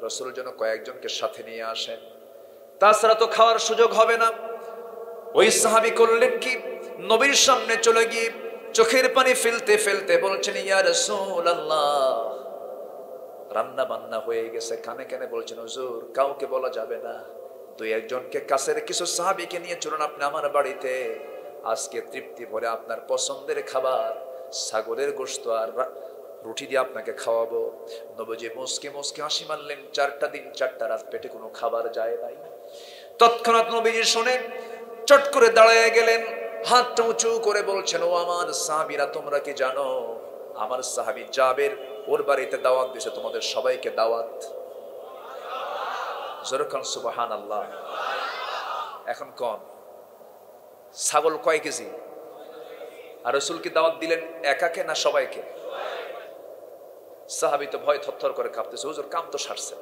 রাসূল যেন কয়েকজনকে সাথে নিয়ে আসেন, তাছাড়া তো খাওয়ার সুযোগ হবে না। ওই সাহাবী করলেন কি, নবীর সামনে চলে গিয়ে চোখের পানি ফেলতে ফেলতে বলছেন, ইয়া রাসূলুল্লাহ, রান্না বান্না হয়ে গেছে। কানে কানে বলছেন, হুজুর, কাউকে বলা যাবে না, 2-1 জনকে, কাছের কিছু সাহাবীকে নিয়ে চলুন আপনি আমার বাড়িতে, আজকে তৃপ্তি ভরে আপনার পছন্দের খাবার, ছাগলের গোশত আর রুটি দিয়ে আপনাকে খাওয়াবো। নবীজি মুসকে মুসকে হাসি মারলেন। 4টা দিন 4টা রাত পেটে কোনো খাবার যায় নাই। তৎক্ষণাৎ নবীজি শুনে চট করে দাঁড়ায় গেলেন, হাতটা উঁচু করে বলছেন, ও আমার সাহাবীরা, তোমরা কি জানো আমার সাহাবী জাবের ওর বাড়িতে দাওয়াত দিয়েছে, তোমাদের সবাইকে দাওয়াত। জোরকান সুবহানাল্লাহ। এখন কোন ছাগল কয় কেজি? আর রাসূল কি দাওয়াত দিলেন একাকে না সবাইকে? সাহাবী তো ভয় থরথর করে কাঁপতেছে, হুজুর কাম তো সারছে,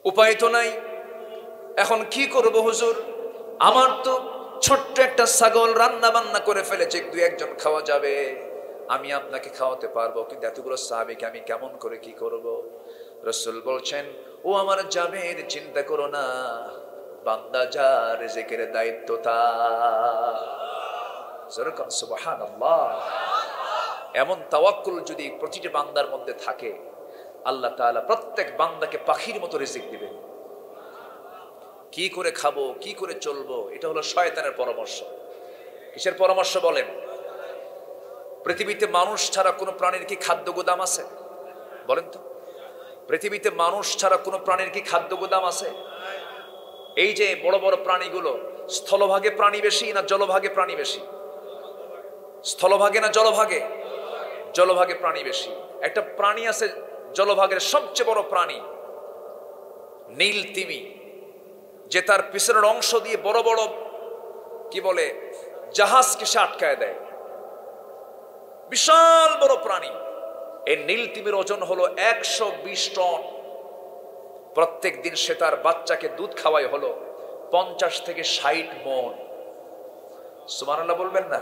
উপায় তো নাই, এখন কি করব হুজুর? আমার তো ছোট্ট একটা ছাগল রান্না বান্না করে ফেলেছে, 2-1 জন খাওয়া যাবে, আমি আপনাকে খাওয়াতে পারবো, কিন্তু এতগুলো সাহাবীকে আমি কেমন করে কি করব? রাসূল বলছেন, ও আমার জাবের, চিন্তা করো না, বান্দা যা রিজিকের দায়িত্ব তার। জোরকান সুবহানাল্লাহ। এমন তাওয়াক্কুল যদি প্রতিটি বান্দার মধ্যে থাকে, আল্লাহ তাআলা প্রত্যেক বান্দাকে পাখির মতো রিজিক দিবেন। কি করে খাবো, কি করে চলবো, এটা হলো শয়তানের পরামর্শ। কিসের পরামর্শ বলেন? পৃথিবীতে মানুষ ছাড়া কোনো প্রাণীর কি খাদ্য গোদাম আছে? বলেন তো, পৃথিবীতে মানুষ ছাড়া কোনো প্রাণীর কি খাদ্য গোদাম আছে? এই যে বড় বড় প্রাণীগুলো, স্থলভাগে প্রাণী বেশি না জলভাগে প্রাণী বেশি? স্থলভাগে না জলভাগে? জলভাগে প্রাণী বেশি। একটা প্রাণী আছে জলভাগের সবচেয়ে বড় প্রাণী, নীল তিমি, যে তার পিছনের অংশ দিয়ে বড় বড় কি বলে জাহাজকে সে আটকায় দেয়। বিশাল বড় প্রাণী। এই নীল তিমির ওজন হলো 120 টন। প্রত্যেক দিন সে তার বাচ্চাকে দুধ খাওয়ায় হলো 50 থেকে 60 মণ। সুবহানাল্লাহ বলবেন না?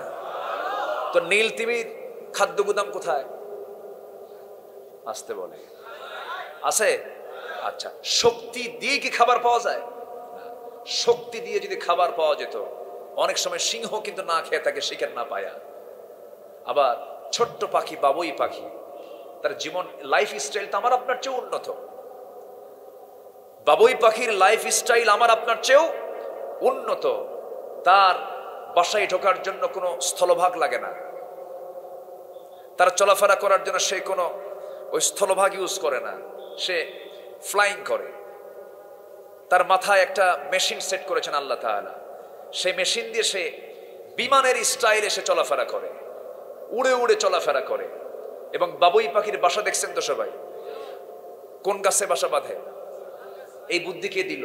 তো নীল তিমির খাদ্য গুদাম কোথায়? আসতে বলে আছে? আচ্ছা, শক্তি দিয়ে কি খাবার পাওয়া যায়? শক্তি দিয়ে যদি খাবার পাওয়া যেত, অনেক সময় সিংহ কিন্তু না খেয়ে থাকে শিকার না পায়া। আবার ছোট্ট পাখি, বাবুই পাখি, তার জীবন লাইফ স্টাইল তো আমার আপনার চেয়েও উন্নত। বাবুই পাখির লাইফ স্টাইল আমার আপনার চেয়েও উন্নত। তার বাসায় ঢোকার জন্য কোনো স্থলভাগ লাগে না, তার চলাফেরা করার জন্য সে কোনো ওই স্থলভাগ ইউজ করে না, সে ফ্লাইং করে। তার মাথায় একটা মেশিন সেট করেছেন আল্লাহ তাআলা, সেই মেশিন দিয়ে সে বিমানের স্টাইলে সে চলাফেরা করে, উড়ে উড়ে চলাফেরা করে। এবং বাবুই পাখির বাসা দেখছেন তো সবাই, কোন গাছে বাসা বাঁধে? এই বুদ্ধি কে দিল?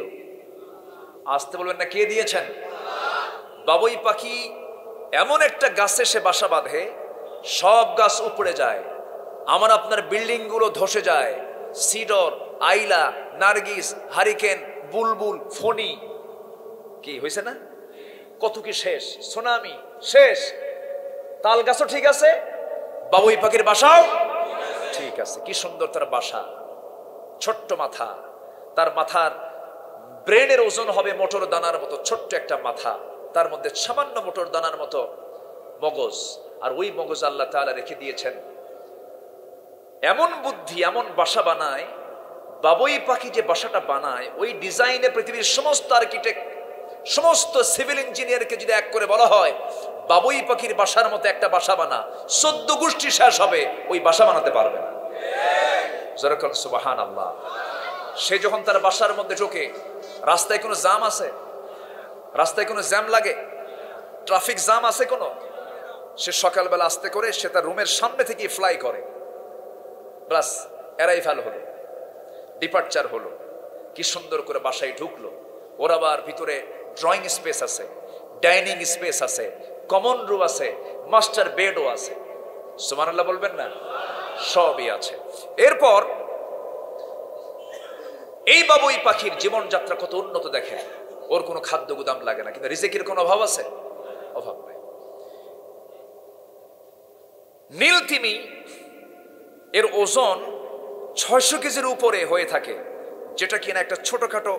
আসতে বলবেন না, কে দিয়েছেন? বাবুই পাখি এমন একটা গাছে সে বাসা বাঁধে, সব গাছ উপড়ে যায়, আমার আপনার বিল্ডিং গুলো ধসে যায়। সিডর, আইলা, নার্গিস, হারিকেন, বুলবুল, ফণি, কি হয়েছে না? কত কি শেষ, সুনামি শেষ। তাল গাছও ঠিক আছে, বাবুই পাখির বাসাও ঠিক আছে। কি সুন্দর তার বাসা, ছোট্ট মাথা, তার মাথার ব্রেনের ওজন হবে মোটর দানার মতো, ছোট্ট একটা মাথা, তার মধ্যে সামান্য মোটর দানার মতো মগজ, আর ওই মগজ আল্লাহ তাআলা রেখে দিয়েছেন। এমন বুদ্ধি, এমন বাসা বানায় বাবুই পাখি, যে বাসাটা বানায় ওই ডিজাইনে পৃথিবীর সমস্ত আর্কিটেক্ট, সমস্ত সিভিল ইঞ্জিনিয়ারকে যদি এক করে বলা হয় বাবুই পাখির বাসার মতো একটা বাসা বানা, 14 গোষ্ঠী শেষ হবে, ওই বাসা বানাতে পারবে না। যেরকম সুবহানাল্লাহ। সে যখন তার বাসার মধ্যে ঢোকে, রাস্তায় কোনো জ্যাম আছে? রাস্তায় কোনো জ্যাম লাগে? ট্রাফিক জ্যাম আছে কোনো? সে সকালবেলা আস্তে করে সে তার রুমের সামনে থেকে ফ্লাই করে, বাস অ্যারাইভাল হলো, ডিপার্চার হলো। কি সুন্দর করে বাসায় ঢুকলো। ওর আবার ভিতরে ড্রয়িং স্পেস আছে, ডাইনিং স্পেস আছে, কমন রুম আছে, মাস্টার বেডও আছে। সুবহানাল্লাহ বলবেন না? সবই আছে। এরপর এই বাবুই পাখির জীবনযাত্রা কত উন্নত দেখেন। ওর কোনো খাদ্য গুদাম লাগে না, কিন্তু রিজিকের কোনো অভাব আছে? অভাব নাই। নীল তিমি এর ওজন 600 কেজির উপরে হয়ে থাকে, যেটা কিনা একটা ছোটখাটো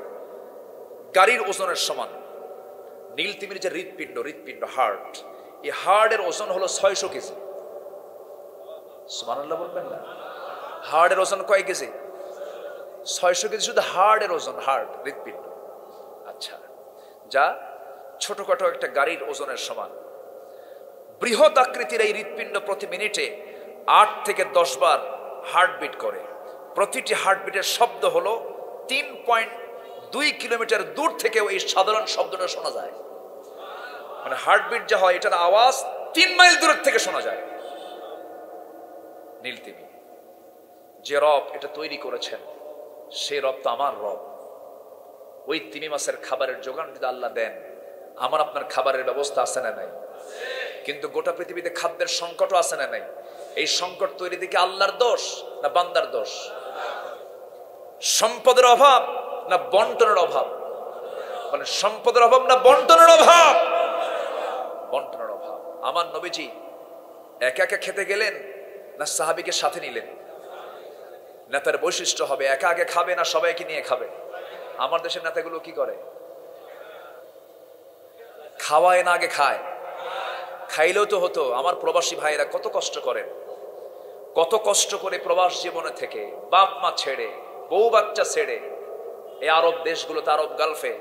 গাড়ির ওজনের সমান। নীল তিমির যে হৃৎপিণ্ড হার্ট, এই হার্টের ওজন হলো 600 কেজি। সুবহানাল্লাহ বলবেন না? হার্টের ওজন কয় কেজি? 600 কেজি শুধু হার্টের ওজন, হার্ট, হৃৎপিণ্ড। আচ্ছা, যা ছোটখাটো একটা গাড়ির ওজনের সমান। বৃহৎ আকৃতির এই হৃৎপিণ্ড প্রতি মিনিটে 8 থেকে 10 বার হার্টবিট করে। প্রতিটি হার্টবিটের শব্দ হলো 3.2 কিলোমিটার দূর থেকেও এই সাধারণ শব্দটা শোনা যায়। মানে হার্টবিট যা হয়, এটার আওয়াজ 3 মাইল দূরের থেকে শোনা যায়। নীল তিমি, যে রব এটা তৈরি করেছেন, সেই রব তো আমার রব। ওই তিমি মাছের খাবারের যোগান যদি আল্লাহ দেন, আমার আপনার খাবারের ব্যবস্থা আছে না নাই? কিন্তু গোটা পৃথিবীতে খাদ্যের সংকটও আছে না নাই? এই সংকট তৈরি দিকে আল্লাহর দোষ না বান্দার দোষ? সম্পদের অভাব না বন্টনের অভাব? মানে সম্পদের অভাব না বন্টনের অভাব? বন্টনের অভাব। আমার নবীজি একা একা খেতে গেলেন না সাহাবীকে সাথে নিলেন? নেতার বৈশিষ্ট্য হবে একা আগে খাবে না সবাইকে নিয়ে খাবে। আমার দেশের নেতাগুলো কি করে? খাওয়ায় না, আগে খায়। খাইলেও তো হতো। আমার প্রবাসী ভাইয়েরা কত কষ্ট করেন, কত কষ্ট করে প্রবাস জীবনে থেকে বাপ মা ছেড়ে, বউ বাচ্চা ছেড়ে এই আরব দেশগুলোতে, আরব গালফে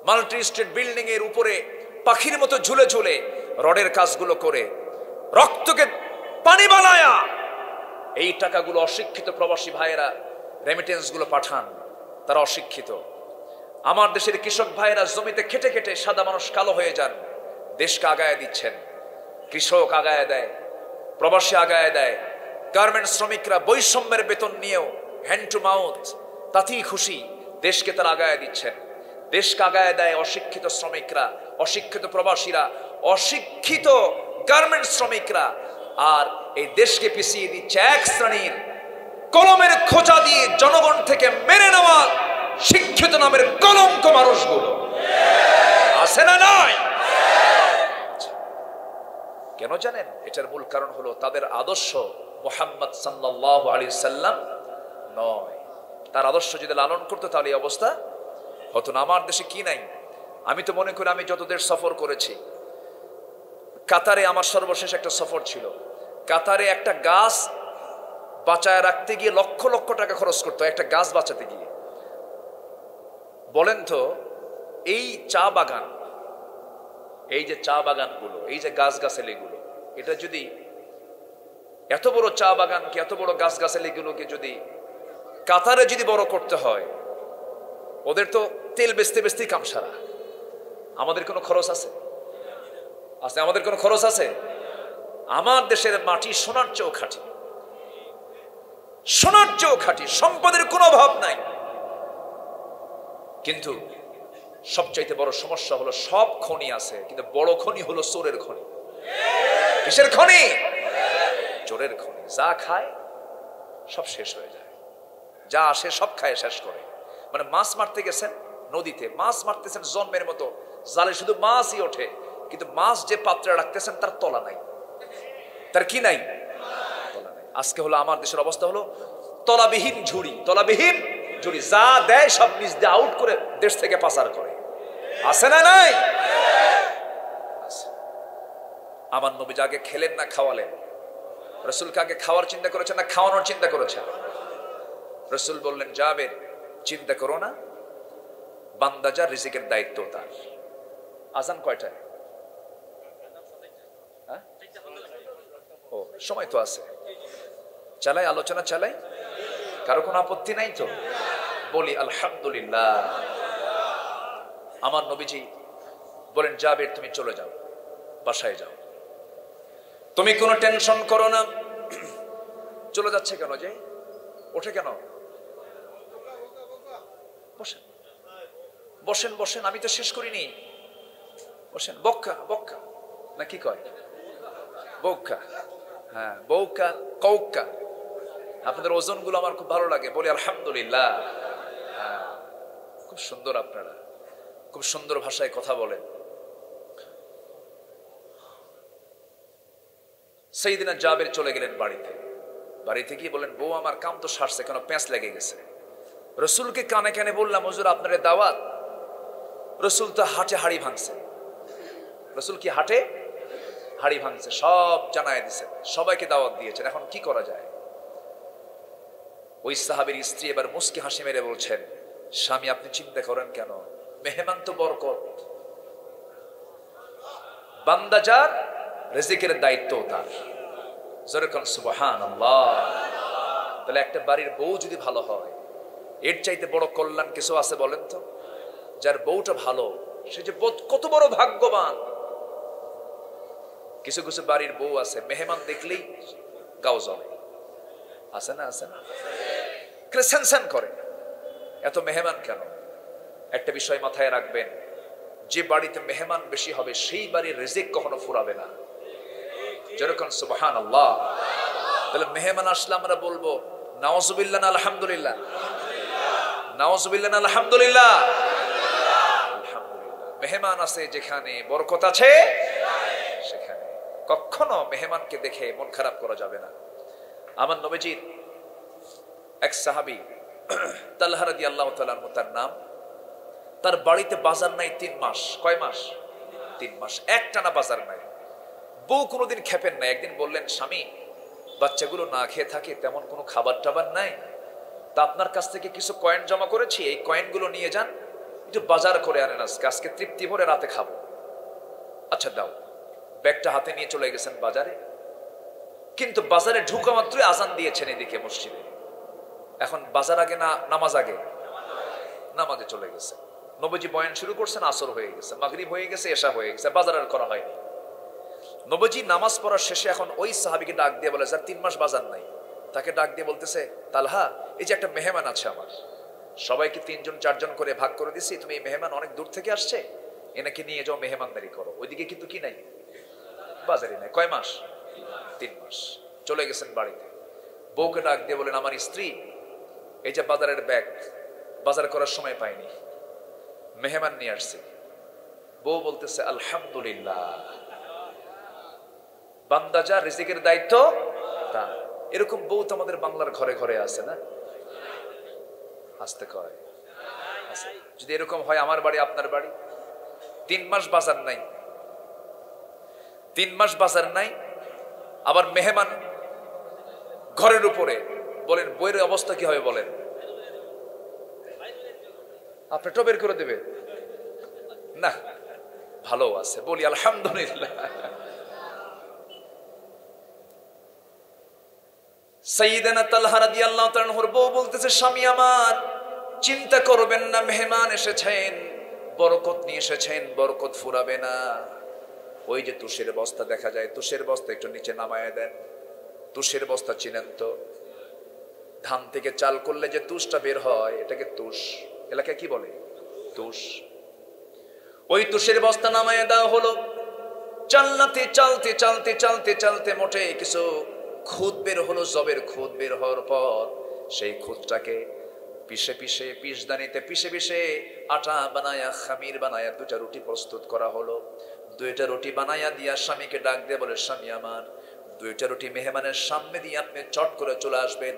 মাল্টি স্টেট বিল্ডিং এর উপরে পাখির মতো ঝুলে ঝুলে রডের কাজগুলো করে রক্তকে পানি বানায়া এই টাকাগুলো অশিক্ষিত প্রবাসী ভাইয়েরা রেমিটেন্স গুলো পাঠান। তারা অশিক্ষিত। আমার দেশের কৃষক ভাইয়েরা জমিতে খেটে খেটে সাদা মানুষ কালো হয়ে যান, দেশকে আগায় দিচ্ছেন। কৃষক আগায় দেয়, প্রবাসী আগায় দেয়, গার্মেন্টস শ্রমিকরা বৈষম্যের বেতন নিয়েও হ্যান্ড টু মাউথ তাতেই খুশি, দেশকে তারা আগায় দিচ্ছেন। দেশকে আগায় দেয় অশিক্ষিত শ্রমিকরা, অশিক্ষিত প্রবাসীরা, অশিক্ষিত গার্মেন্টস শ্রমিকরা। আর এই দেশকে পিছিয়ে দিচ্ছে এক শ্রেণীর কলমের খোঁচা দিয়ে জনগণ থেকে মেনে নেওয়া শিক্ষিত নামের কলঙ্ক মানুষগুলো। আছে না নাই? কেন জানেন? এটার মূল কারণ হলো তাদের আদর্শ মুহাম্মদ সাল্লাল্লাহু আলাইহি সাল্লাম নয়। তার আদর্শ যদি লালন করতো তাহলে এই অবস্থা হতো না। আমার দেশে কি নাই? আমি তো মনে করি আমি যত দেশ সফর করেছি, কাতারে আমার সর্বশেষ একটা সফর ছিল। কাতারে একটা গাছ বাঁচায় রাখতে গিয়ে লক্ষ লক্ষ টাকা খরচ করতে হয় একটা গাছ বাঁচাতে গিয়ে। বলেন তো এই চা বাগান, এই যে চা বাগানগুলো, এই যে গাছগাছালিগুলো, এটা যদি এত বড় চা বাগানকে, এত বড় গাছগাছালিগুলোকে যদি কাতারে যদি বড় করতে হয়, ওদের তো তেল বেচতে বেচতেই কাম সারা। আমাদের কোনো খরচ আছে? আছে? আমাদের কোনো খরচ আছে? আমার দেশের মাটি সোনার চেয়েও খাঁটি, সোনার চেয়েও খাঁটি, সম্পদের কোনো অভাব নাই। কিন্তু সবচাইতে বড় সমস্যা হলো সব খনি আছে, কিন্তু বড় খনি হলো চোরের খনি। কিসের খনি? চোরের খনি। যা খায় সব শেষ হয়ে যায়, যা আসে সব খায় শেষ করে। মানে মাছ মারতে গেছেন নদীতে, মাছ মারতেছেন জন্মের মতো, জালে শুধু মাছই ওঠে, কিন্তু মাছ যে পাত্রে রাখতেছেন তার তলা নাই। তার কি নাই? তলা নাই। আজকে হলো আমার দেশের অবস্থা হলো তলাবিহীন ঝুড়ি, তলাবিহীন ঝুড়ি। যা দেয় সব নিজ দিয়ে আউট করে দেশ থেকে পাচার করে। আছে না নাই? আমার নবী আগে খেলেন না খাওয়ালেন? রসুলকে আগে খাওয়ার চিন্তা করেছেন না খাওয়ানোর চিন্তা করেছেন? রসুল বললেন, জাবের চিন্তা করো না, বান্দা যার রিজিকের দায়িত্ব তার। আজান কয়টায়? ও সময় তো আছে, চালাই, আলোচনা চালাই। কারো কোনো আপত্তি নাই তো? বলি আলহামদুলিল্লাহ। আমার নবীজি বলেন, জাবের তুমি চলে যাও, বাসায় যাও, তুমি কোনো টেনশন করো না। চলে যাচ্ছে কেন? যে ওঠে কেন? বসেন বসেন বসেন, আমি তো শেষ করিনি। বসেন। বক্কা বক্কা না কি কয়? বৌকা। হ্যাঁ, বৌকা কৌকা। আপনাদের ওজনগুলো আমার খুব ভালো লাগে। বলি আলহামদুলিল্লাহ। হ্যাঁ, খুব সুন্দর, আপনারা খুব সুন্দর ভাষায় কথা বলেন। সাইয়েদনা জাবের চলে গেলেন বাড়িতে। বাড়িতে গিয়ে বলেন, বউ আমার কাম তো সারছে, কেন প্যাঁচ লেগে গেছে। রসুলকে কানে কানে বললাম, হুজুর আপনার দাওয়াত। রসুল তো হাটে হাড়ি ভাঙছে। রসুল কি হাটে হাড়ি ভাঙছে? সব জানায় দিয়েছেন, সবাইকে দাওয়াত দিয়েছেন। এখন কি করা যায়? ওই সাহাবীর স্ত্রী এবার মুস্কি হাসি মেরে বলছেন, স্বামী আপনি চিন্তা করেন কেন? মেহমান তো বরকত, বান্দা যার রিজিকের দায়িত্ব তার। যেরকম সুবহানাল্লাহ। তাহলে একটা বাড়ির বউ যদি ভালো হয়, এর চাইতে বড় কল্যাণ কিছু আছে বলেন তো? যার বউটা ভালো, সে যে কত বড় ভাগ্যবান। কিছু কিছু বাড়ির বউ আছে, মেহমান দেখলেই গাও জ্বলে। আছে না? আছে না? সেনসেন করে, এত মেহমান কেন? একটা বিষয় মাথায় রাখবেন, যে বাড়িতে মেহমান বেশি হবে সেই বাড়ির রিজিক কখনো ফুরাবে না। যেরকম সুবহানাল্লাহ। তাহলে মেহমান আসলে আমরা বলবো নাউজুবিল্লাহ না আলহামদুলিল্লাহ? নাউজুবিল্লাহ না আলহামদুলিল্লাহ? আলহামদুলিল্লাহ। মেহমান আছে যেখানে, বরকত আছে সেখানে। কখনো মেহমানকে দেখে মন খারাপ করা যাবে না। আমার নবীজির এক সাহাবী তালহা রাদিয়াল্লাহু তাআলা আনহু তার নাম, তার বাড়িতে বাজার নাই 3 মাস। কয় মাস? 3 মাস একটানা বাজার নাই। বউ কোনোদিন খেপেন নাই। একদিন বললেন, স্বামী বাচ্চাগুলো না খেয়ে থাকে, তেমন কোনো খাবার টাবার নাই, তা আপনার কাছ থেকে কিছু কয়েন জমা করেছি, এই কয়েনগুলো নিয়ে যান, একটু বাজার করে আনেন, আজকে তৃপ্তি ভরে রাতে খাবো। আচ্ছা দাও। ব্যাগটা হাতে নিয়ে চলে গেছেন বাজারে। কিন্তু বাজারে ঢুকা মাত্রই আজান দিয়েছেন এদিকে মসজিদে। এখন বাজার আগে না নামাজ আগে? নামাজে চলে গেছে। নবীজি বয়ান শুরু করছেন, আসর হয়ে গেছে, মাগরিব হয়ে গেছে, এশা হয়ে গেছে, বাজার আর করা হয়নি। নবীজি নামাজ পড়ার শেষে এখন ওই সাহাবীকে ডাক দিয়ে বলে, যার 3 মাস বাজার নাই, তাকে ডাক দিয়ে বলতেছে, তালহা এই যে একটা মেহমান আছে আমার, সবাইকে 3 জন 4 জন করে ভাগ করে দিছি, তুমি এই মেহমান অনেক দূর থেকে আসছে, এনাকে নিয়ে যাও, মেহমানদারি করো। ওইদিকে কিন্তু কি নাই? বাজারে নাই। কয় মাস? 3 মাস। চলে গেছেন বাড়িতে। বউকে ডাক দিয়ে বলেন, আমার স্ত্রী এই যে বাজারের ব্যাগ, বাজার করার সময় পাইনি, মেহমান নিয়ে আসছি। বউ বলতেছে, আলহামদুলিল্লাহ। বান্দা যার রিজিকের দায়িত্ব তার। এরকম বউ তো আমাদের বাংলার ঘরে ঘরে আছে না? আসতে কয় যদি এরকম হয়, আমার বাড়ি আপনার বাড়ি, 3 মাস বাজার নাই, 3 মাস বাজার নাই, আবার মেহমান ঘরের উপরে, বলেন বইয়ের অবস্থা কি হবে বলেন? আপনারটা বের করে দেবে না? ভালো আছে, বলি আলহামদুলিল্লাহ। সাইয়েদানা তালহা রাদিয়াল্লাহু তাআলা আনহুর বউ বলতেছে, স্বামী আমার চিন্তা করবেন না, মেহমান এসেছেন, বরকত নিয়ে এসেছেন, বরকত ফুরাবে না। ওই যে তুষের বস্তা দেখা যায়, তুষের বস্তা একটু নিচে নামায় দেন। তুষের বস্তা চিনেন তো? ধান থেকে চাল করলে যে তুষটা বের হয়, এটাকে তুষ, এলাকায় কি বলে? তুষ। ওই তুষের বস্তা নামায় দেওয়া হলো। চালনাতে চালতে চালতে চালতে চালতে মোটে কিছু খুদ বের হলো। জবের খুদ বের হওয়ার পর সেই খুদটাকে পিষে পিষে পিষদানিতে পিষে পিষে আটা বানায়া, খামির বানায়া দুটা রুটি প্রস্তুত করা হলো। দুইটা রুটি বানায়া দিয়া স্বামীকে ডাক দিয়ে বলে, স্বামী আমার দুইটা রুটি মেহমানের সামনে দিয়ে আপনি চট করে চলে আসবেন।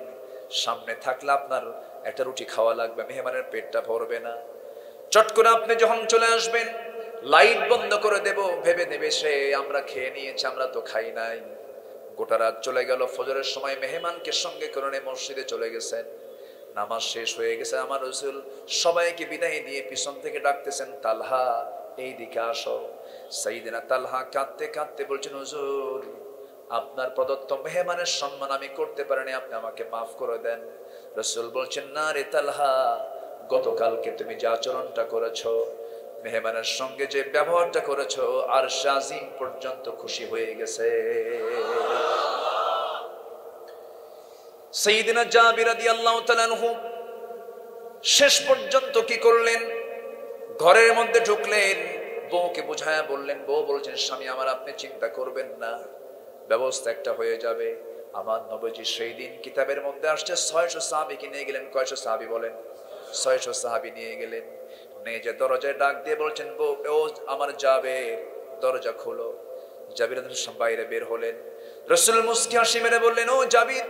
সামনে থাকলে আপনার একটা রুটি খাওয়া লাগবে, মেহমানের পেটটা ভরবে না। চট করে আপনি যখন চলে আসবেন, লাইট বন্ধ করে দেব, ভেবে নেবে সে আমরা খেয়ে নিয়েছি, আমরা তো খাই নাই। গোটা রাত চলে গেল। ফজরের সময় মেহমানকে সঙ্গে করে মসজিদে চলে গেছেন। নামাজ শেষ হয়ে গেছে। আমার রাসূল সবাইকে বিদায় দিয়ে পিছন থেকে ডাকতেছেন, তালহা এই দিকে আসো। সাইয়েদনা তালহা কাঁদতে কাঁদতে বলছেন, হুজুর আপনার প্রদত্ত মেহমানের সম্মান আমি করতে পারিনি, আপনি আমাকে মাফ করে দেন। রাসূল বলছেন, না রে তালহা, গতকালকে তুমি যে আচরণটা করেছো, মেহমানের সঙ্গে যে ব্যবহারটা করেছো, আরশ আজিম পর্যন্ত খুশি হয়ে গেছে। সাইয়েদনা জাবির রাদিয়াল্লাহু তাআলা আনহু শেষ পর্যন্ত কি করলেন? ঘরের মধ্যে ঢুকলেন, বউকে বুঝায়া বললেন। বউ বলছেন, স্বামী আমার আপনি চিন্তা করবেন না, ব্যবস্থা একটা হয়ে যাবে। আমার নবীজি সেই দিন কিতাবের মধ্যে আসছে 600 সাহাবীকে নিয়ে গেলেন। কয়শো সাহাবী বলেন? 600 সাহাবী নিয়ে গেলেন। নিয়ে যে দরজায় ডাক দিয়ে বলছেন, বউ ও আমার জাবের, দরজা খোলো। জাবির রাদিয়াল্লাহু বাইরে বের হলেন। রাসূল মুস্কি হাসি মেরে বললেন, ও জাবির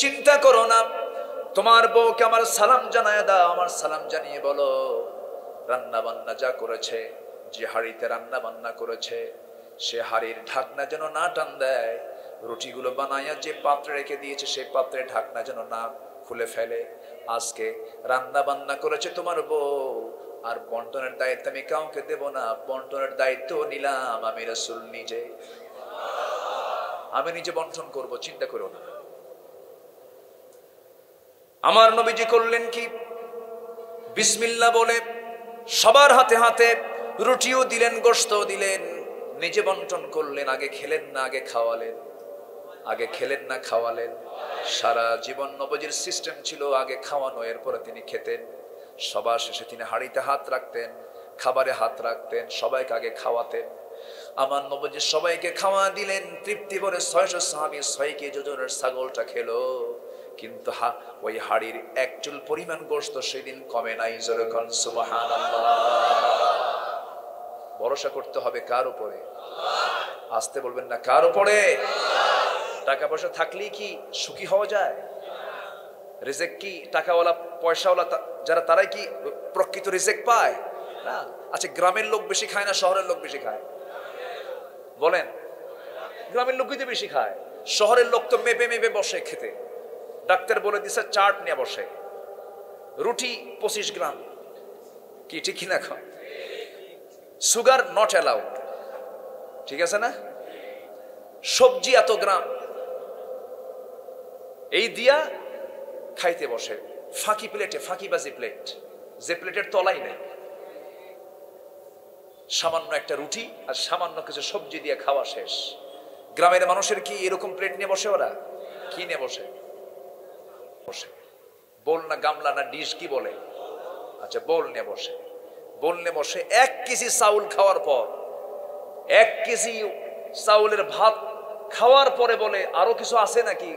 চিন্তা করো না, তোমার বউকে আমার সালাম জানায় দাও। আমার সালাম জানিয়ে বলো, রান্না বান্না যা করেছে, যে হাড়িতে রান্না বান্না করেছে, সে হাড়ির ঢাকনা যেন না টান দেয়। রুটিগুলো বানাইয়া যে পাত্রে রেখে দিয়েছে, সেই পাত্রের ঢাকনা যেন না খুলে ফেলে। আজকে রান্না বান্না করেছে তোমার বউ, আর বন্টনের দায়িত্ব আমি কাউকে দেব না। বন্টনের দায়িত্ব নিলাম আমি রাসূল নিজে, আমি নিজে বন্টন করব, চিন্তা করো না। আমার নবীজি করলেন কি? বিসমিল্লাহ বলে সবার হাতে হাতে রুটিও দিলেন, গোশতও দিলেন, নিজে বন্টন করলেন। আগে খেলেন না, আগে খাওয়ালেন। আগে খেলেন না, খাওয়ালেন। সারা জীবন নবীজির সিস্টেম ছিল আগে খাওয়ানো, এরপরে তিনি খেতেন। সবার শেষে তিনি হাঁড়িতে হাত রাখতেন, খাবারে হাত রাখতেন, সবাইকে আগে খাওয়াতেন। আমার নবীজি সবাইকে খাওয়া দিলেন। তৃপ্তি করে 600 সাহাবী 6 কেজি ওজনের ছাগলটা খেলো। কিন্তু ওই হাড়ির এক চুল পরিমাণ গোশত সেদিন কমে নাই। জোরে কোন সুবহানাল্লাহ। ভরসা করতে হবে কার উপরে? আসতে বলবেন না, কার উপরে? টাকা পয়সা থাকলেই কি সুখী হওয়া যায়? রিজিক কি টাকাওয়ালা পয়সাওয়ালা যারা, তারাই কি প্রকৃত রিজিক পায়? না। আচ্ছা, গ্রামের লোক বেশি খায় না শহরের লোক বেশি খায়? বলেন। গ্রামের লোকই তো বেশি খায়। শহরের লোক তো মেপে মেপে বসে খেতে। ডাক্তার বলে দিছে চার্ট নিয়ে বসে। রুটি 25 গ্রাম, কি ঠিক কিনা? সুগার নট অ্যালাউড, ঠিক আছে না? সবজি এত গ্রাম, এই দিয়া খাইতে বসে। ফাঁকি প্লেটে, ফাঁকিবাজি প্লেট, যে প্লেটের তলাই নেই। সামান্য একটা রুটি আর সামান্য কিছু সবজি দিয়ে খাওয়া শেষ। গ্রামের মানুষের কি এরকম প্লেট নিয়ে বসে? ওরা কি নিয়ে বসে? বসে বোল না গামলা না ডিশ কি বলে? আচ্ছা, বোল নিয়ে বসে। বোল নিয়ে বসে 1 কেজি চাউল খাওয়ার পর, 1 কেজি চাউলের ভাত খাওয়ার পরে বলে আরো কিছু আছে নাকি?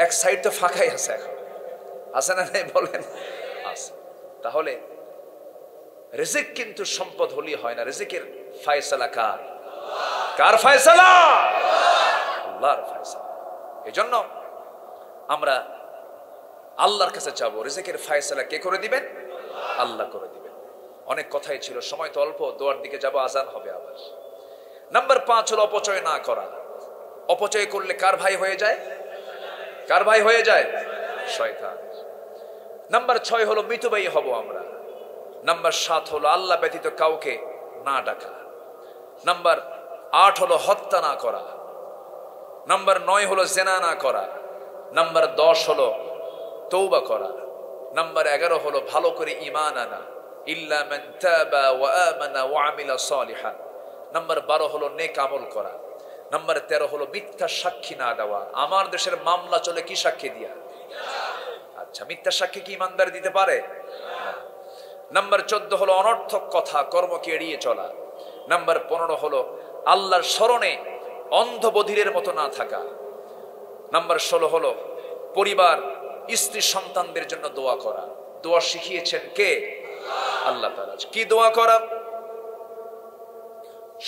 এক সাইড তো ফাঁকাই আছে, এখন আছে না নাই বলেন? আছে। তাহলে রিজিক কিন্তু সম্পদ হলি হয় না। রিজিকের ফয়সালা কার? কার ফয়সালা? আল্লাহর ফয়সালা। এজন্য আমরা আল্লাহর কাছে চাবো, রিজিকের ফয়সালা কে করে দিবেন? আল্লাহ করে দিবেন। অনেক কথাই ছিল, সময় তো অল্প, দোয়ার দিকে যাবো, আজান হবে আবার। নাম্বার 5 হলো অপচয় না করা। অপচয় করলে কার ভাই হয়ে যায়? কার ভাই হয়ে যায়? শয়তান। নাম্বার 6 হলো মিতব্যয়ী হব আমরা। নাম্বার 7 হলো আল্লাহ ব্যতীত কাউকে না ডাকা। নাম্বার 8 হলো হত্যা না করা। নাম্বার 9 হলো জেনা না করা। নাম্বার 10 হলো তওবা করা। নাম্বার 11 হলো ভালো করে ঈমান আনা, ইল্লা মান তাবা ওয়া আমানা ওয়া আমিলা সালিহান। নাম্বার 12 হলো নেক আমল করা। নাম্বার 13 হলো মিথ্যা সাক্ষী না দেওয়া। আমার দেশের মামলা চলে কি সাক্ষী দিয়া? আচ্ছা, মিথ্যা সাক্ষী কি ইমানদার দিতে পারে? নাম্বার 14 হলো অনর্থক কথা কর্মকে এড়িয়ে চলা। নাম্বার 15 হলো আল্লাহর স্মরণে অন্ধ বধিরের মতো না থাকা। নাম্বার 16 হলো পরিবার, স্ত্রী, সন্তানদের জন্য দোয়া করা। দোয়া শিখিয়েছেন কে? আল্লাহ তাআলা। কি দোয়া করা?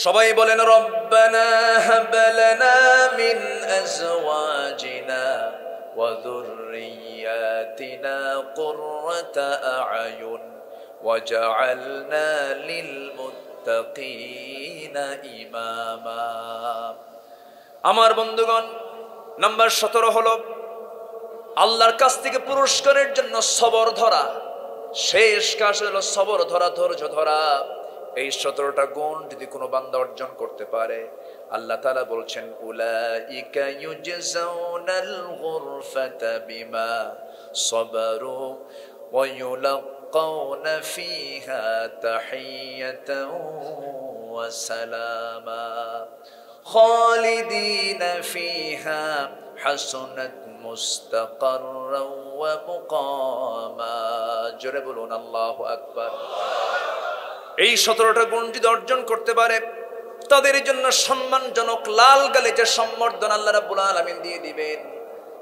সবাই বলেন, রব্বানা হাব লানা মিন আজওয়াজিনা ওয়া যুররিয়াতিনা কুররাতা আ'য়ুন ওয়াজআলনা লিল মুত্তাকিনা ইমামা। আমার বন্ধুগণ, নাম্বার 17 হলো আল্লাহর কাছ থেকে পুরস্কারের জন্য সবর ধরা। শেষ কাজ হলো সবর ধরা, ধৈর্য ধরা। এই 17টা গুণ যদি কোনো বান্দা অর্জন করতে পারে, আল্লাহ তাআলা বলছেন, উলাইকা ইউজজাউনাল গুরফাতা বিমা সাবারু ওয়া ইউলাক্কাউনা ফিহা তাহিয়াতান ওয়া সালামা খালিদিনা ফিহা হাসুনাত মুস্তাকাররান ওয়া মুকামা। জোরে বলুন আল্লাহু আকবার। এই 17টা গুণ যদি অর্জন করতে পারে, তাদের জন্য সম্মানজনক লাল গালিচা সম্বর্ধনা আল্লাহ রাব্বুল আলামিন দিয়ে দিবেন।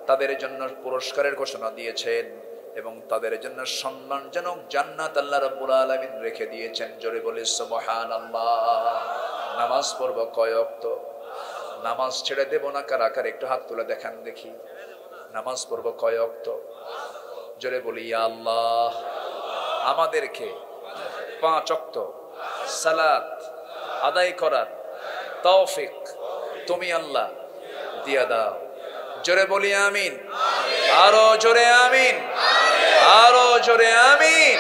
তাদের জন্য পুরস্কারের ঘোষণা দিয়েছেন এবং তাদের জন্য সম্মানজনক জান্নাত আল্লাহ রাব্বুল আলামিন রেখে দিয়েছেন। জোরে বলি সুবহানাল্লাহ। নামাজ পড়ব কয় ওয়াক্ত? নামাজ ছেড়ে দেব না কারা কারা? একটু হাত তুলে দেখান দেখি। নামাজ পড়ব কয় ওয়াক্ত? জোরে বলি ইয়া আল্লাহ, আমাদেরকে 5 ওয়াক্ত সালাত আদায় করার তৌফিক তুমি আল্লাহ দিয়া দাও। জোরে বলি আমিন। আরো জোরে আমিন। আরো জোরে আমিন।